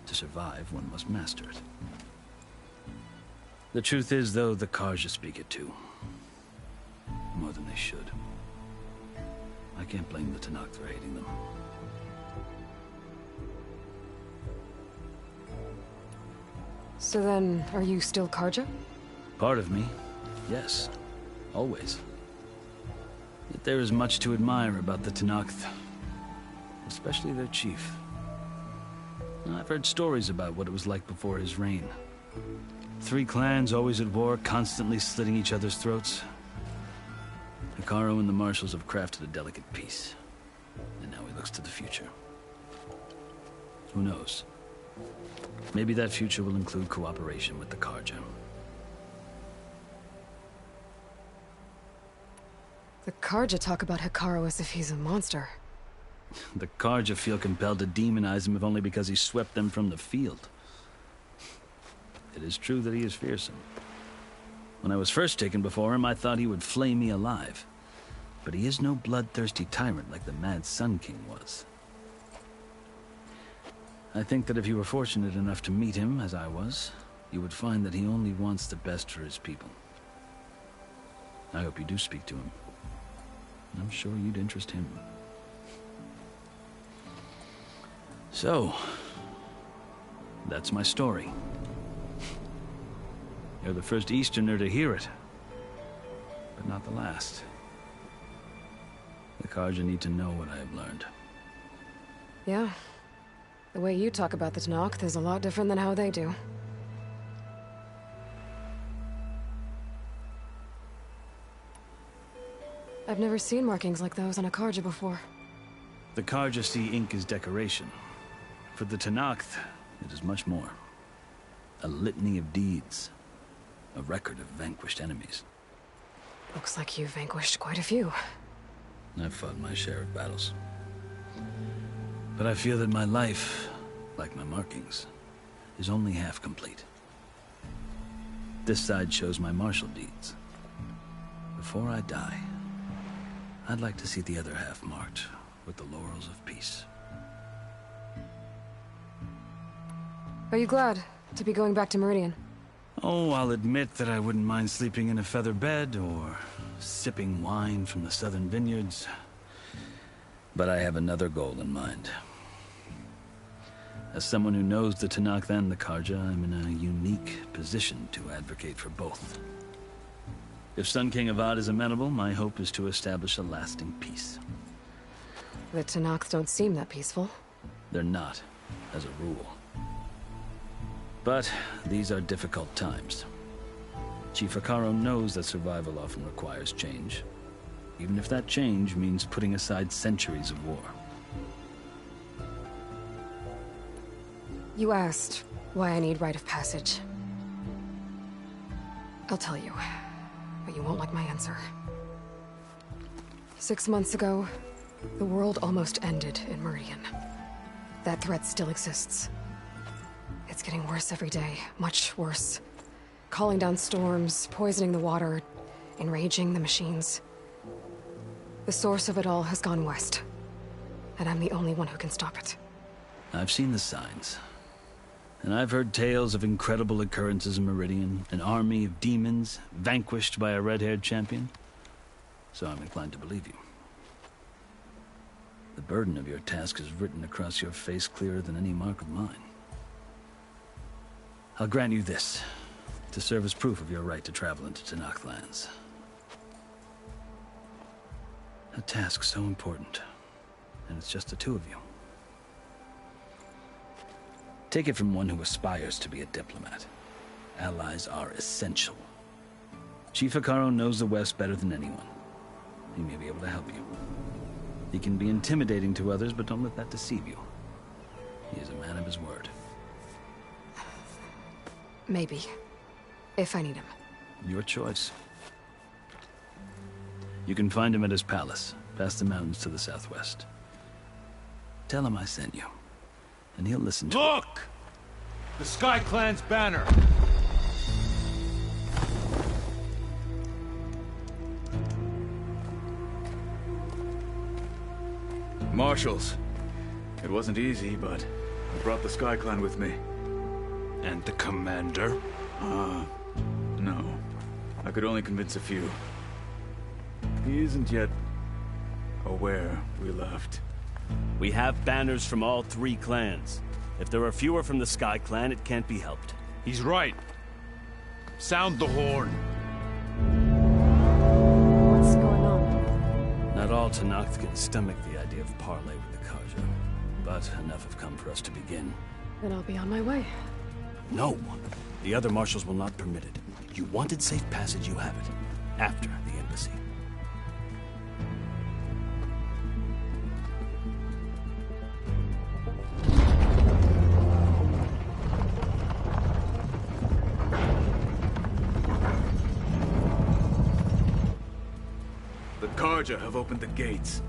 To survive, one must master it. The truth is, though, the Carja speak it too. More than they should. I can't blame the Tenakth for hating them. So then, are you still Carja? Part of me, yes. Always. Yet there is much to admire about the Tenakth. Especially their chief. I've heard stories about what it was like before his reign. 3 clans always at war, constantly slitting each other's throats. Hekarro and the Marshals have crafted a delicate peace. And now he looks to the future. Who knows? Maybe that future will include cooperation with the Carja. The Carja talk about Hekarro as if he's a monster. The Carja feel compelled to demonize him if only because he swept them from the field. It is true that he is fearsome. When I was first taken before him, I thought he would flay me alive. But he is no bloodthirsty tyrant like the Mad Sun King was. I think that if you were fortunate enough to meet him, as I was, you would find that he only wants the best for his people. I hope you do speak to him. I'm sure you'd interest him. So, that's my story. You're the first Easterner to hear it, but not the last. The Carja need to know what I have learned. Yeah. The way you talk about the Tenakth is a lot different than how they do. I've never seen markings like those on a Carja before. The Carja see ink as decoration. For the Tenakth, it is much more. A litany of deeds. A record of vanquished enemies. Looks like you've vanquished quite a few. I've fought my share of battles. But I feel that my life, like my markings, is only half complete. This side shows my martial deeds. Before I die, I'd like to see the other half marked with the laurels of peace. Are you glad to be going back to Meridian? Oh, I'll admit that I wouldn't mind sleeping in a feather bed or sipping wine from the southern vineyards. But I have another goal in mind. As someone who knows the Tenakth and the Carja, I'm in a unique position to advocate for both. If Sun King Avad is amenable, my hope is to establish a lasting peace. The Tenakth don't seem that peaceful. They're not, as a rule. But these are difficult times. Chief Hekarro knows that survival often requires change, even if that change means putting aside centuries of war. You asked why I need rite of passage. I'll tell you, but you won't like my answer. 6 months ago, the world almost ended in Meridian. That threat still exists. It's getting worse every day, much worse. Calling down storms, poisoning the water, enraging the machines. The source of it all has gone west, and I'm the only one who can stop it. I've seen the signs. And I've heard tales of incredible occurrences in Meridian, an army of demons vanquished by a red-haired champion. So I'm inclined to believe you. The burden of your task is written across your face clearer than any mark of mine. I'll grant you this, to serve as proof of your right to travel into Tenakth lands. A task so important, and it's just the two of you. Take it from one who aspires to be a diplomat. Allies are essential. Chief Hekarro knows the West better than anyone. He may be able to help you. He can be intimidating to others, but don't let that deceive you. He is a man of his word. Maybe. If I need him. Your choice. You can find him at his palace, past the mountains to the southwest. Tell him I sent you, and he'll listen to Look! The Sky Clan's banner! Marshals. It wasn't easy, but I brought the Sky Clan with me. And the commander? No. I could only convince a few. He isn't yet aware we left. We have banners from all 3 clans. If there are fewer from the Sky Clan, it can't be helped. He's right. Sound the horn. What's going on? Not all Tenakth can stomach the idea of parley with the Carja, but enough have come for us to begin. Then I'll be on my way. No. The other marshals will not permit it. You wanted safe passage, you have it. After the embassy. Karja have opened the gates.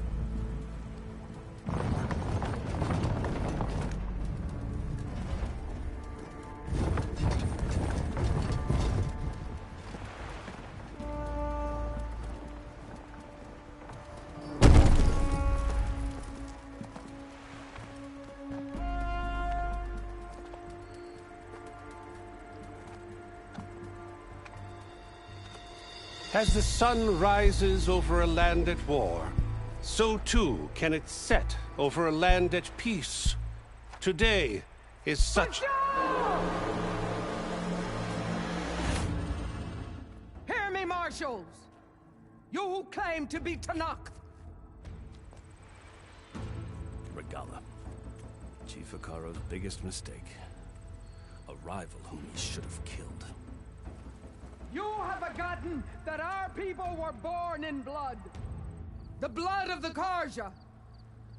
As the sun rises over a land at war, so too can it set over a land at peace. Today is such... Hear me, marshals! You who claim to be Tenakth! Regalla. Chief Hekarro's biggest mistake. A rival whom he should have killed. You have forgotten that our people were born in blood. The blood of the Karja.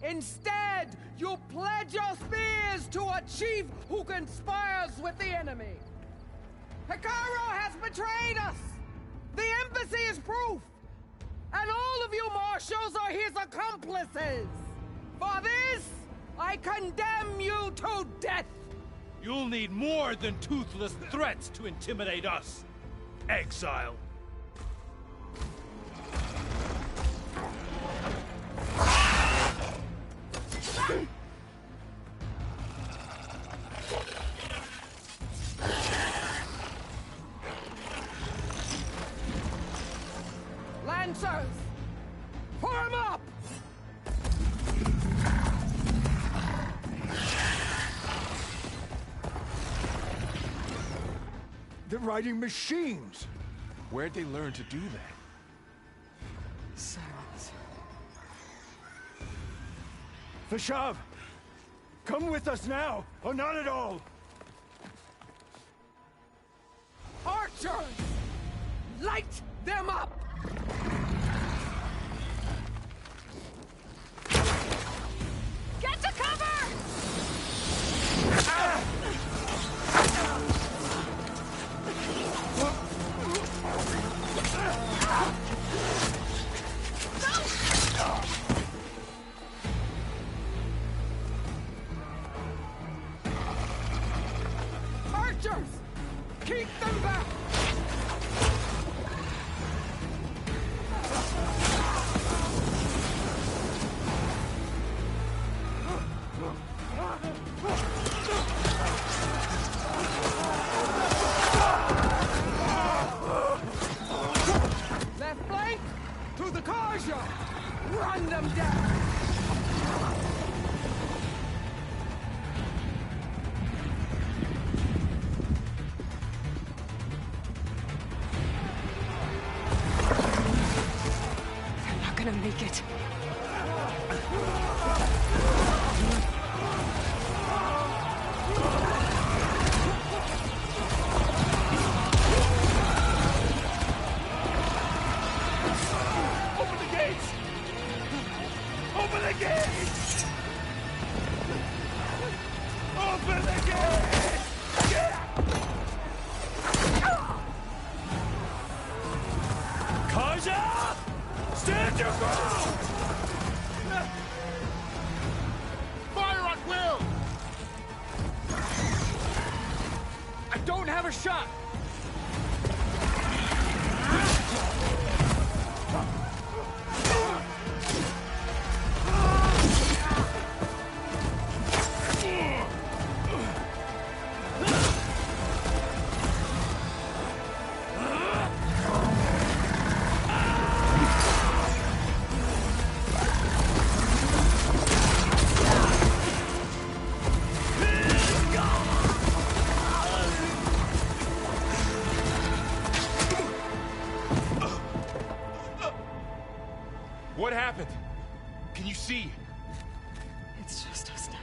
Instead, you pledge your spears to a chief who conspires with the enemy. Hekarro has betrayed us. The embassy is proof. And all of you marshals are his accomplices. For this, I condemn you to death. You'll need more than toothless threats to intimidate us. Exile. Lancers, form up! They're riding machines! Where'd they learn to do that? Silence. Vashav! Come with us now, or not at all! Archers! Light them up! Get to cover! Archers! Keep them back! Left flank to the Karja! Run them down! They're not gonna make it. Open the gates! Open the gates! Open the gates! Karja! Stand your ground! Fire at will! I don't have a shot! What happened? Can you see? It's just us now.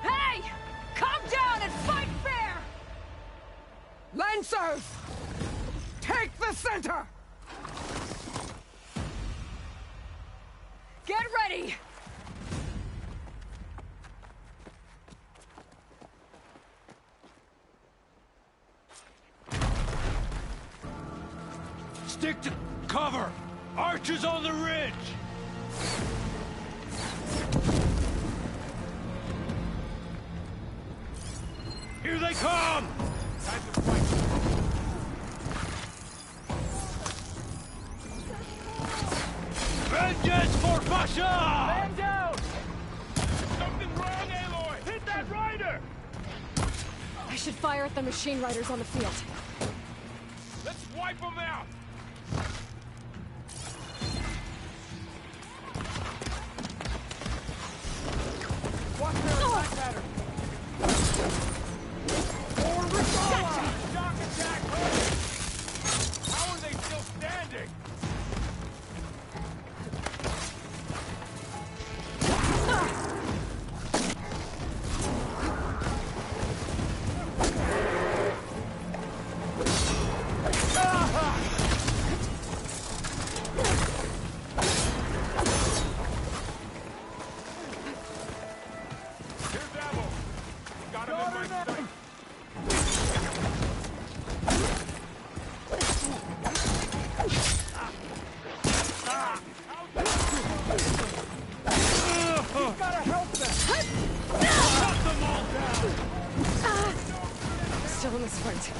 Hey! Calm down and fight fair! Lancers! Take the center! Get ready! Stick to cover! Archers on the ridge! Here they come! Time to fight! Vengeance for Fasha! Man down! Something wrong, Aloy! Hit that rider! I should fire at the machine riders on the field. Let's wipe them out! Watch their attack pattern! Forward Regalia! Shock attack! How are they still standing? Still in this fight.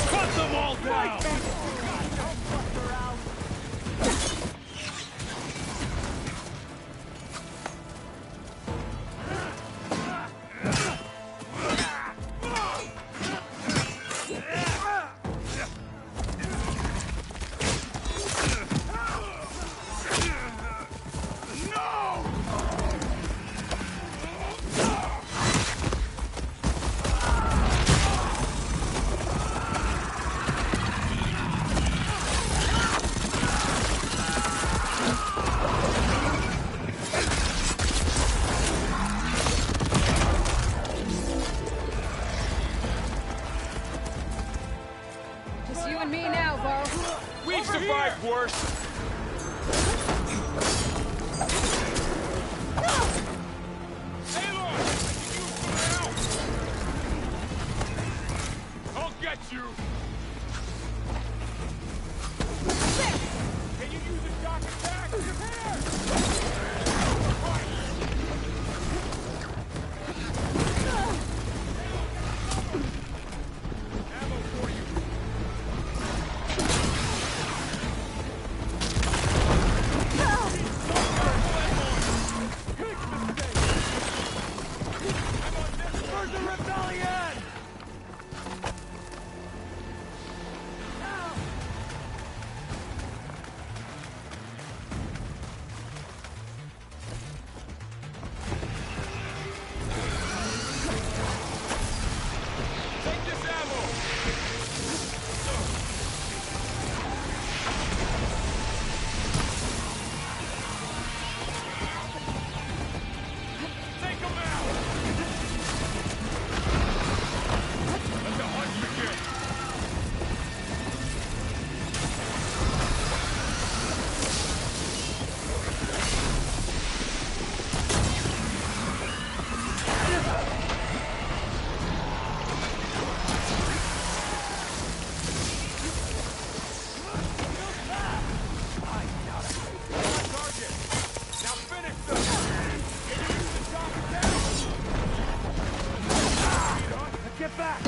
Cut them all down! Just you and me now, Varl. We've survived worse! Aloy! I'll get you! Can you use a shock attack? Ammo for you! Where's the rebellion? Take this ammo! Take them out! Let the hunt begin! Target! Now finish them! Can you use the shock attack? Get back!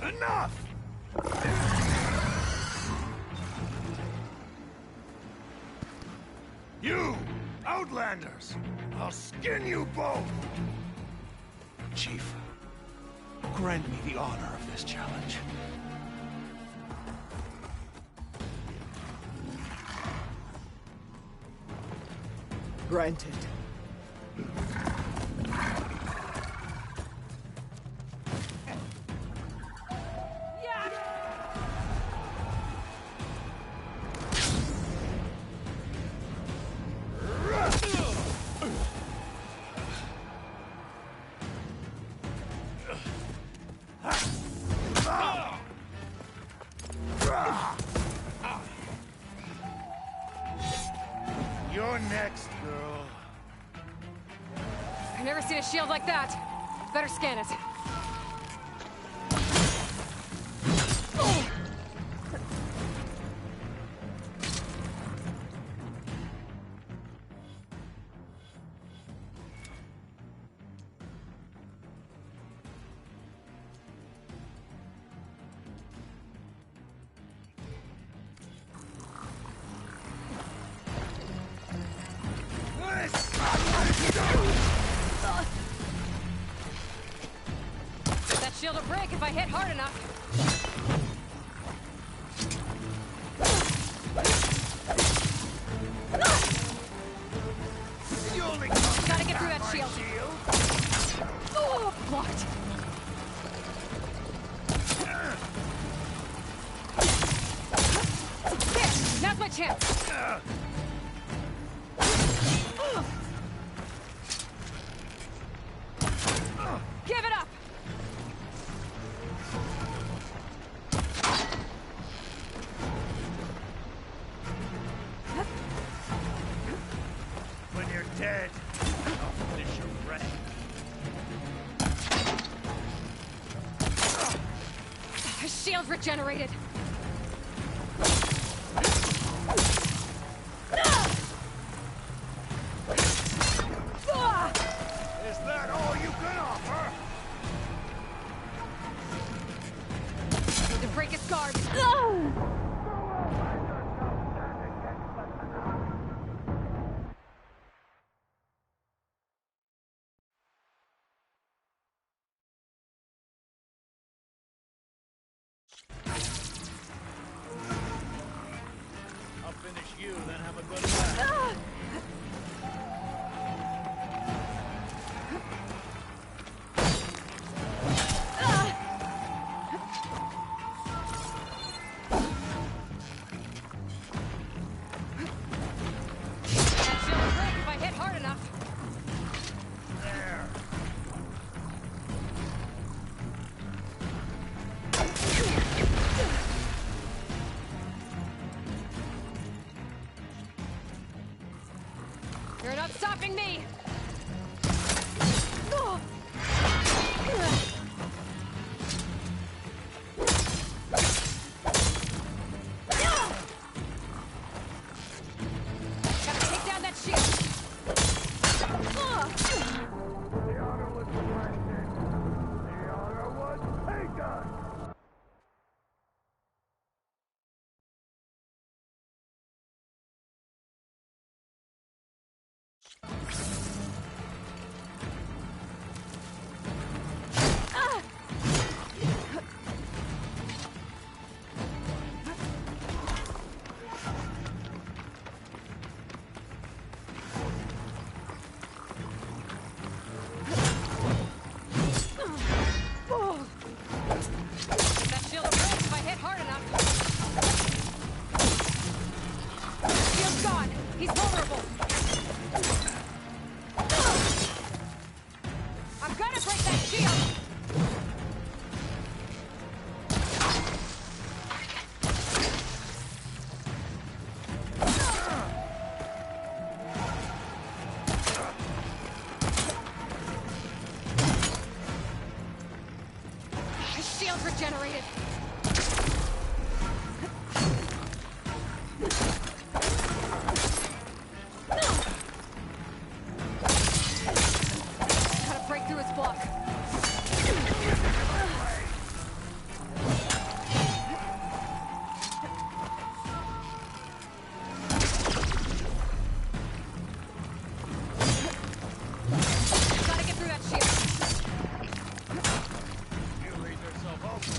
Enough! You, Outlanders! I'll skin you both! Chief, grant me the honor of this challenge. Granted. You're next, girl. I've never seen a shield like that. Better scan it. That shield will break if I hit hard enough. Gotta get through that shield. Oh, blocked. There, now's my chance. Give it up! When you're dead, I'll finish your wreck. His shield regenerated. Is that all you can offer? Need to break his guard. I'll finish you, then have a good laugh. That shield will break if I hit hard enough. There. You're not stopping me! Gotta take down that shield! The honor was granted. The honor was taken. That shield will break if I hit hard enough. Shield's gone. He's vulnerable. I'm gonna break that shield. His shield's regenerated. Gotta break through his block. Gotta get through that shield. You leave yourself open.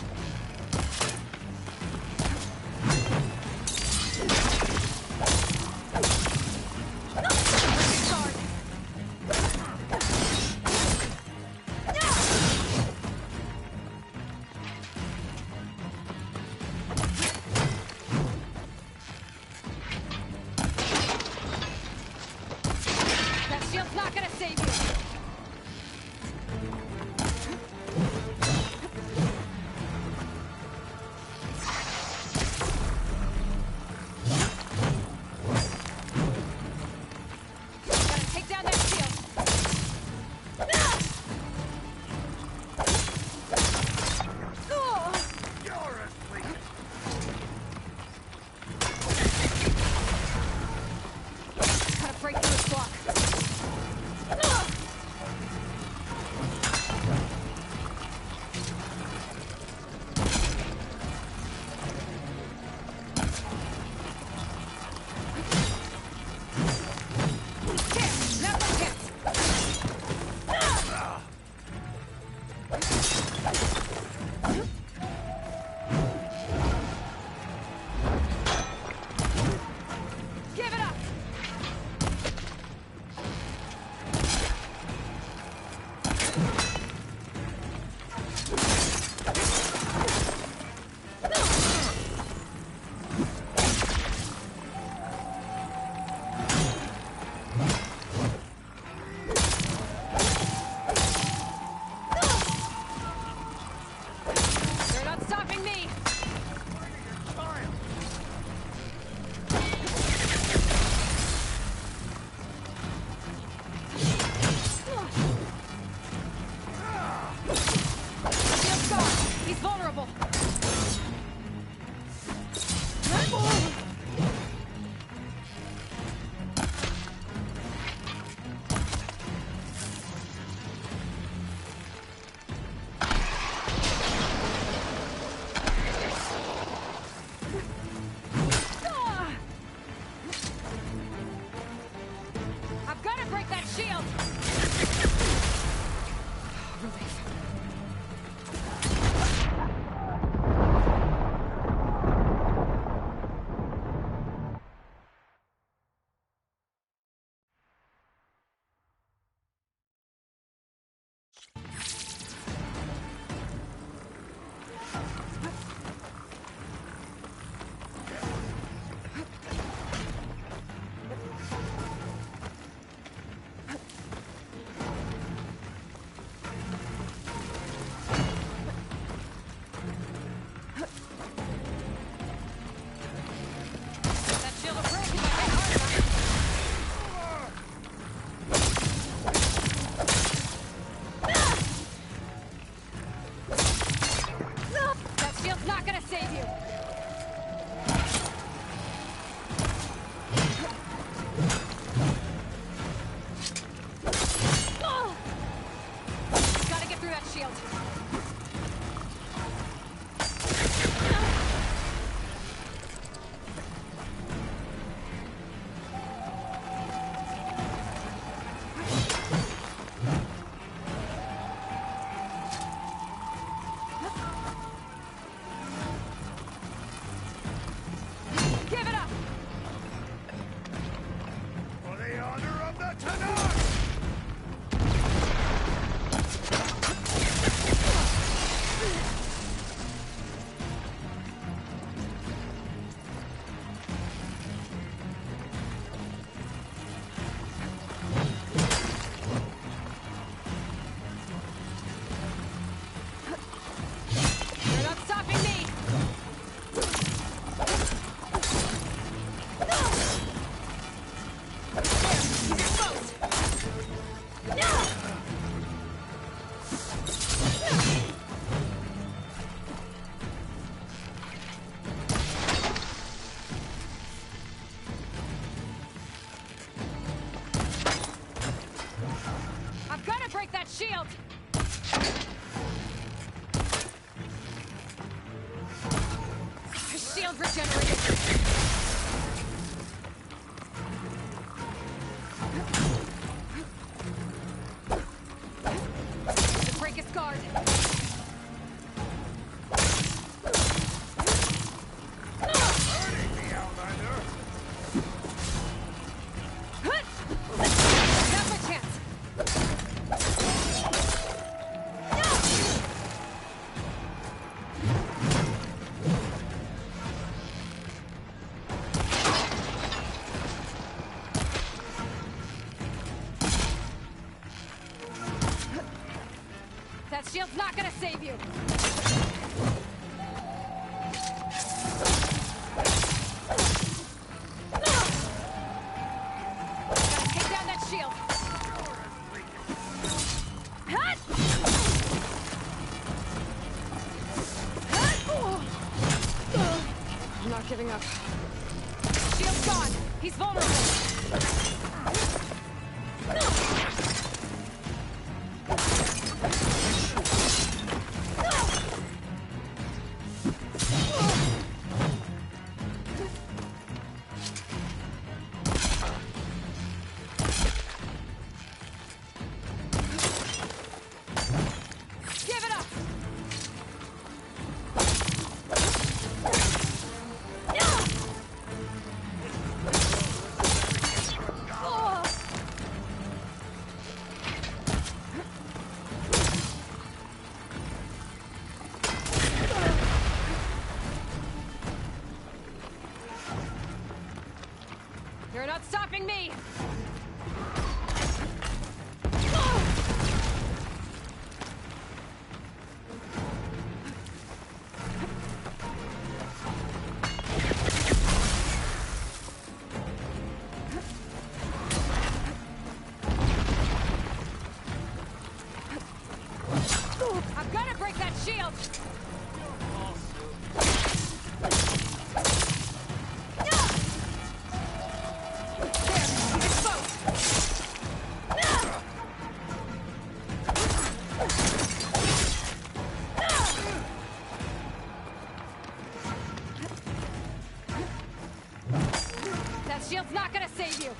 That shield's not gonna save you! Gotta take down that shield! Hut! I'm not giving up. Shield's gone! He's vulnerable! Give it up! You're not stopping me! I'm gonna break that shield! That shield's not gonna save you!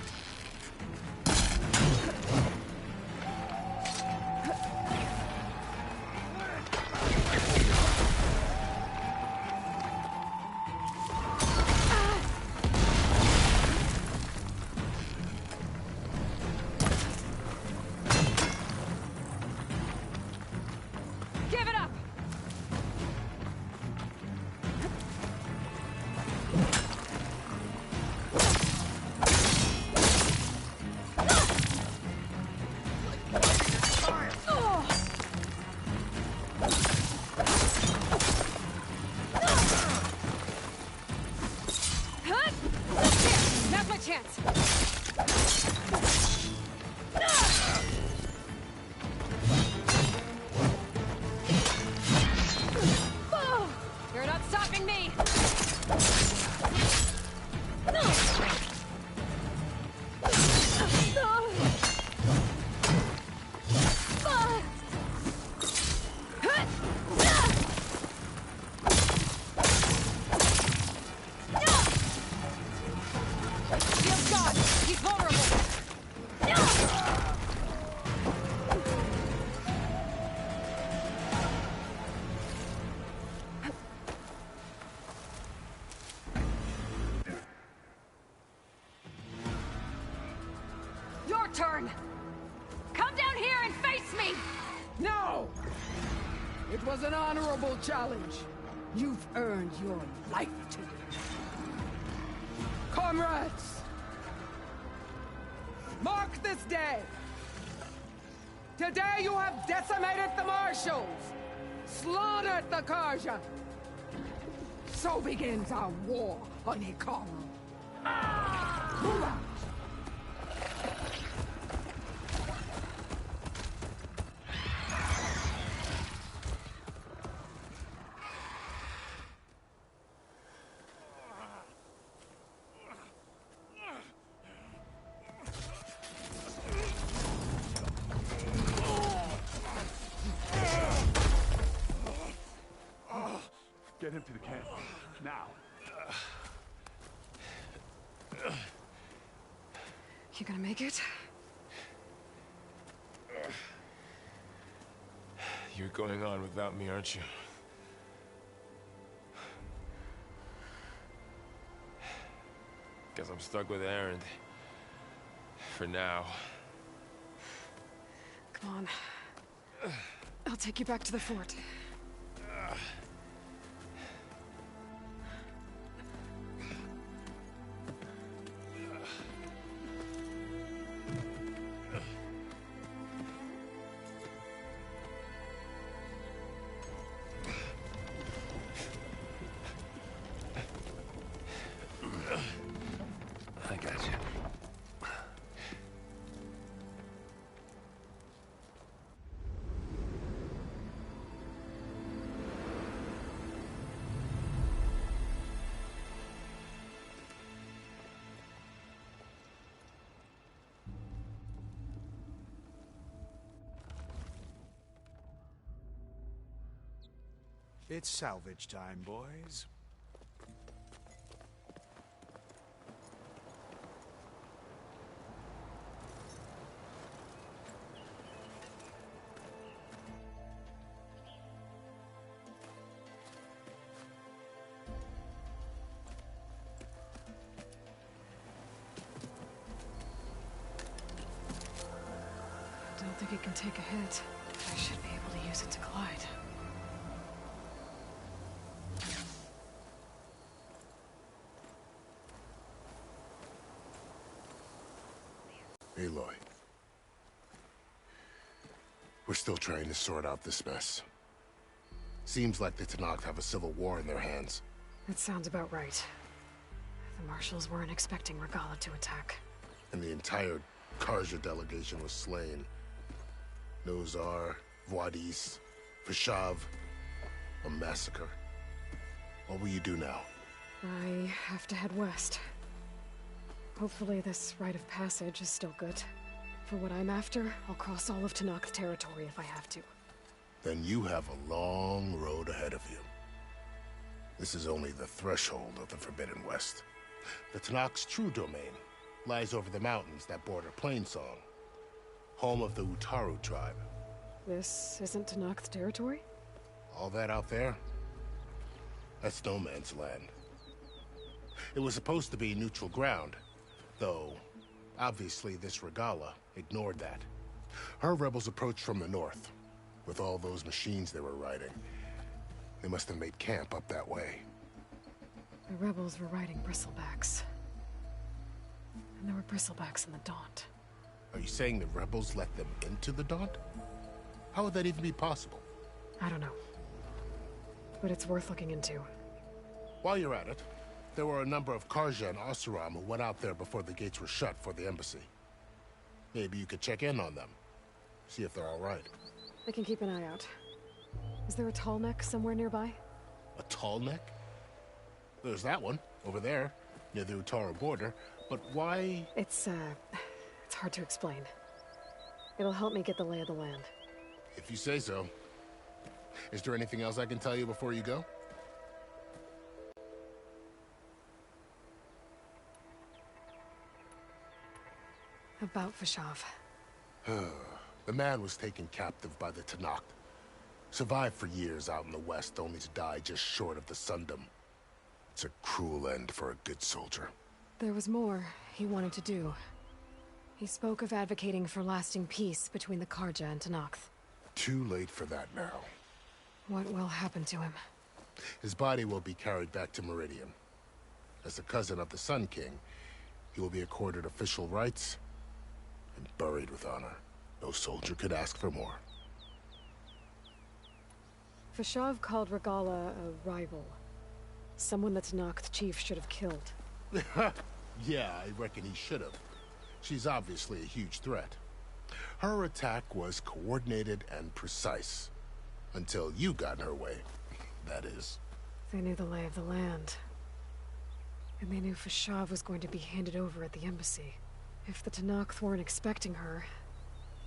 Give it up! There! Now's my chance! You're not stopping me! Shield's gone! He's vulnerable! Your turn! Come down here and face me! No! It was an honorable challenge. You've earned your life today. Comrades! Mark this day! Today you have decimated the Marshals! Slaughtered the Karja! So begins our war on Hikaru. Move out! Get him to the camp. Now. You gonna make it? You're going on without me, aren't you? Guess I'm stuck with Erend. For now. Come on. I'll take you back to the fort. It's salvage time, boys. Don't think it can take a hit. I should be able to use it to glide. Aloy. We're still trying to sort out this mess. Seems like the Tenakth have a civil war in their hands. That sounds about right. The Marshals weren't expecting Regalla to attack. And the entire Carja delegation was slain. Nozar, Wadis, Vashav, a massacre. What will you do now? I have to head west. Hopefully this rite of passage is still good. For what I'm after, I'll cross all of Tenakth territory if I have to. Then you have a long road ahead of you. This is only the threshold of the Forbidden West. The Tenakth's true domain lies over the mountains that border Plainsong, home of the Utaru tribe. This isn't Tenakth territory? All that out there? That's no man's land. It was supposed to be neutral ground, though obviously this Regalla ignored that. Her rebels approached from the north, with all those machines they were riding. They must have made camp up that way. The rebels were riding bristlebacks. And there were bristlebacks in the Daunt. Are you saying the rebels let them into the Daunt? How would that even be possible? I don't know. But it's worth looking into. While you're at it, there were a number of Carja and Oseram who went out there before the gates were shut for the embassy. Maybe you could check in on them. See if they're all right. I can keep an eye out. Is there a tall neck somewhere nearby? A tall neck? There's that one, over there, near the Utaru border. But why? It's hard to explain. It'll help me get the lay of the land. If you say so. Is there anything else I can tell you before you go? About Vashav. The man was taken captive by the Tenakth. Survived for years out in the west, only to die just short of the Sundom. It's a cruel end for a good soldier. There was more he wanted to do. He spoke of advocating for lasting peace between the Carja and Tenakth. Too late for that now. What will happen to him? His body will be carried back to Meridian. As a cousin of the Sun King, he will be accorded official rights and buried with honor. No soldier could ask for more. Vashav called Regalla a rival. Someone the Tenakth chief should have killed. Yeah, I reckon he should have. She's obviously a huge threat. Her attack was coordinated and precise. Until you got in her way, that is. They knew the lay of the land. And they knew Vashav was going to be handed over at the embassy. If the Tenakth weren't expecting her,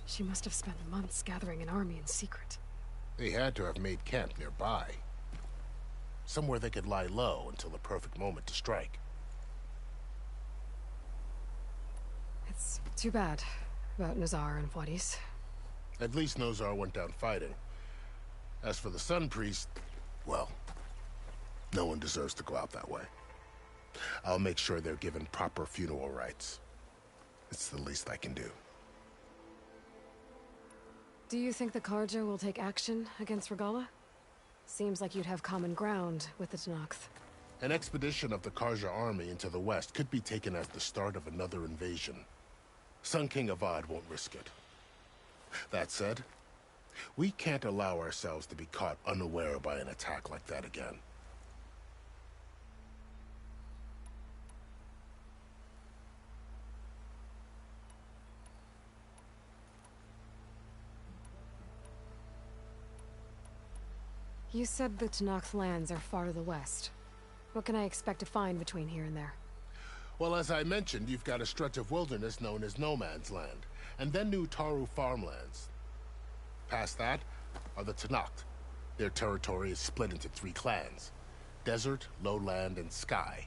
she must have spent months gathering an army in secret. They had to have made camp nearby. Somewhere they could lie low until the perfect moment to strike. It's too bad about Nozar and Wadis. At least Nozar went down fighting. As for the Sun Priest, well, no one deserves to go out that way. I'll make sure they're given proper funeral rites. It's the least I can do. Do you think the Carja will take action against Regalla? Seems like you'd have common ground with the Tenakth. An expedition of the Carja army into the west could be taken as the start of another invasion. Sun King Avad won't risk it. That said, we can't allow ourselves to be caught unaware by an attack like that again. You said the Tenakth lands are far to the west. What can I expect to find between here and there? Well, as I mentioned, you've got a stretch of wilderness known as No Man's Land, and then Utaru farmlands. Past that are the Tenakth, Their territory is split into 3 clans. Desert, Lowland, and Sky.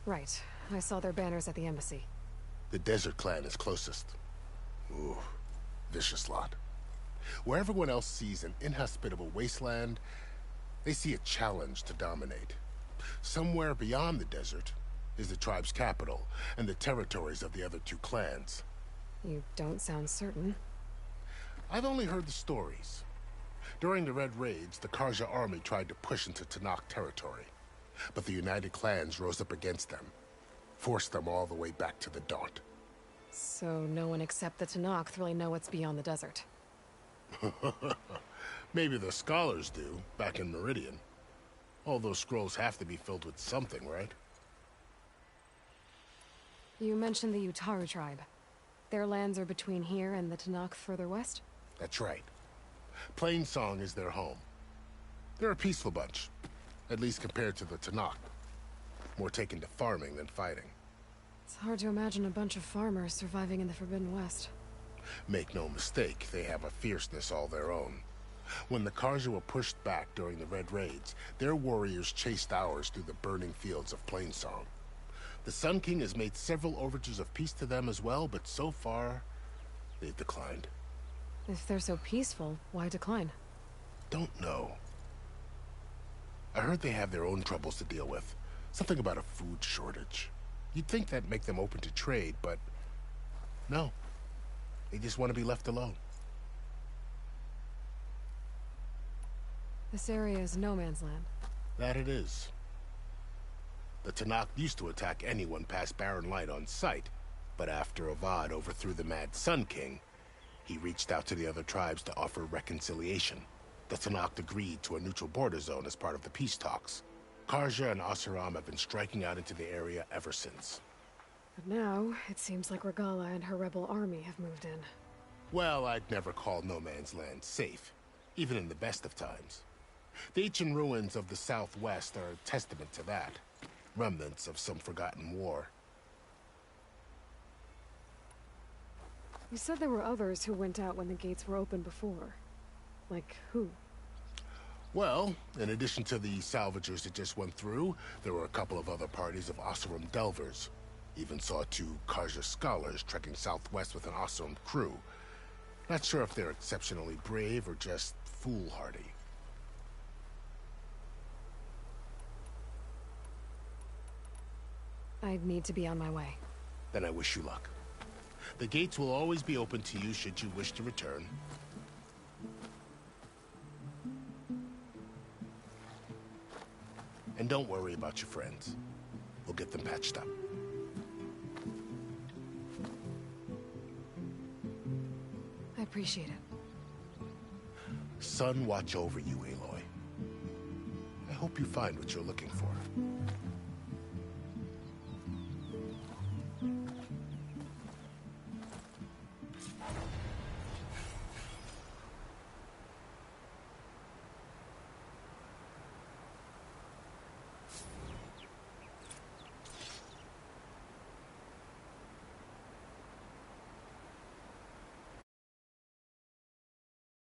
Right. I saw their banners at the embassy. The Desert clan is closest. Ooh, vicious lot. Where everyone else sees an inhospitable wasteland, they see a challenge to dominate. Somewhere beyond the desert is the tribe's capital and the territories of the other 2 clans. You don't sound certain. I've only heard the stories. During the Red Raids, the Karja army tried to push into Tenakth territory, but the United Clans rose up against them, forced them all the way back to the Daunt. So no one except the Tenakth really know what's beyond the desert. Maybe the scholars do, back in Meridian. All those scrolls have to be filled with something, right? You mentioned the Utaru tribe. Their lands are between here and the Tenakth further west? That's right. Plainsong is their home. They're a peaceful bunch, at least compared to the Tenakth. More taken to farming than fighting. It's hard to imagine a bunch of farmers surviving in the Forbidden West. Make no mistake, they have a fierceness all their own. When the Karja were pushed back during the Red Raids, their warriors chased ours through the burning fields of Plainsong. The Sun King has made several overtures of peace to them as well, but so far, they've declined. If they're so peaceful, why decline? Don't know. I heard they have their own troubles to deal with. Something about a food shortage. You'd think that'd make them open to trade, but no. They just want to be left alone. This area is no man's land. That it is. The Tenakth used to attack anyone past Barren Light on sight, but after Avad overthrew the Mad Sun King, he reached out to the other tribes to offer reconciliation. The Tenakth agreed to a neutral border zone as part of the peace talks. Karja and Oseram have been striking out into the area ever since. But now, it seems like Regalla and her rebel army have moved in. Well, I'd never call no man's land safe, even in the best of times. The ancient ruins of the Southwest are a testament to that. Remnants of some forgotten war. You said there were others who went out when the gates were open before. Like who? Well, in addition to the salvagers that just went through, there were a couple of other parties of Oseram Delvers. Even saw 2 Karja scholars trekking southwest with an Oseram crew. Not sure if they're exceptionally brave or just foolhardy. I need to be on my way. Then I wish you luck. The gates will always be open to you should you wish to return. And don't worry about your friends. We'll get them patched up. I appreciate it. Sun watch over you, Aloy. I hope you find what you're looking for.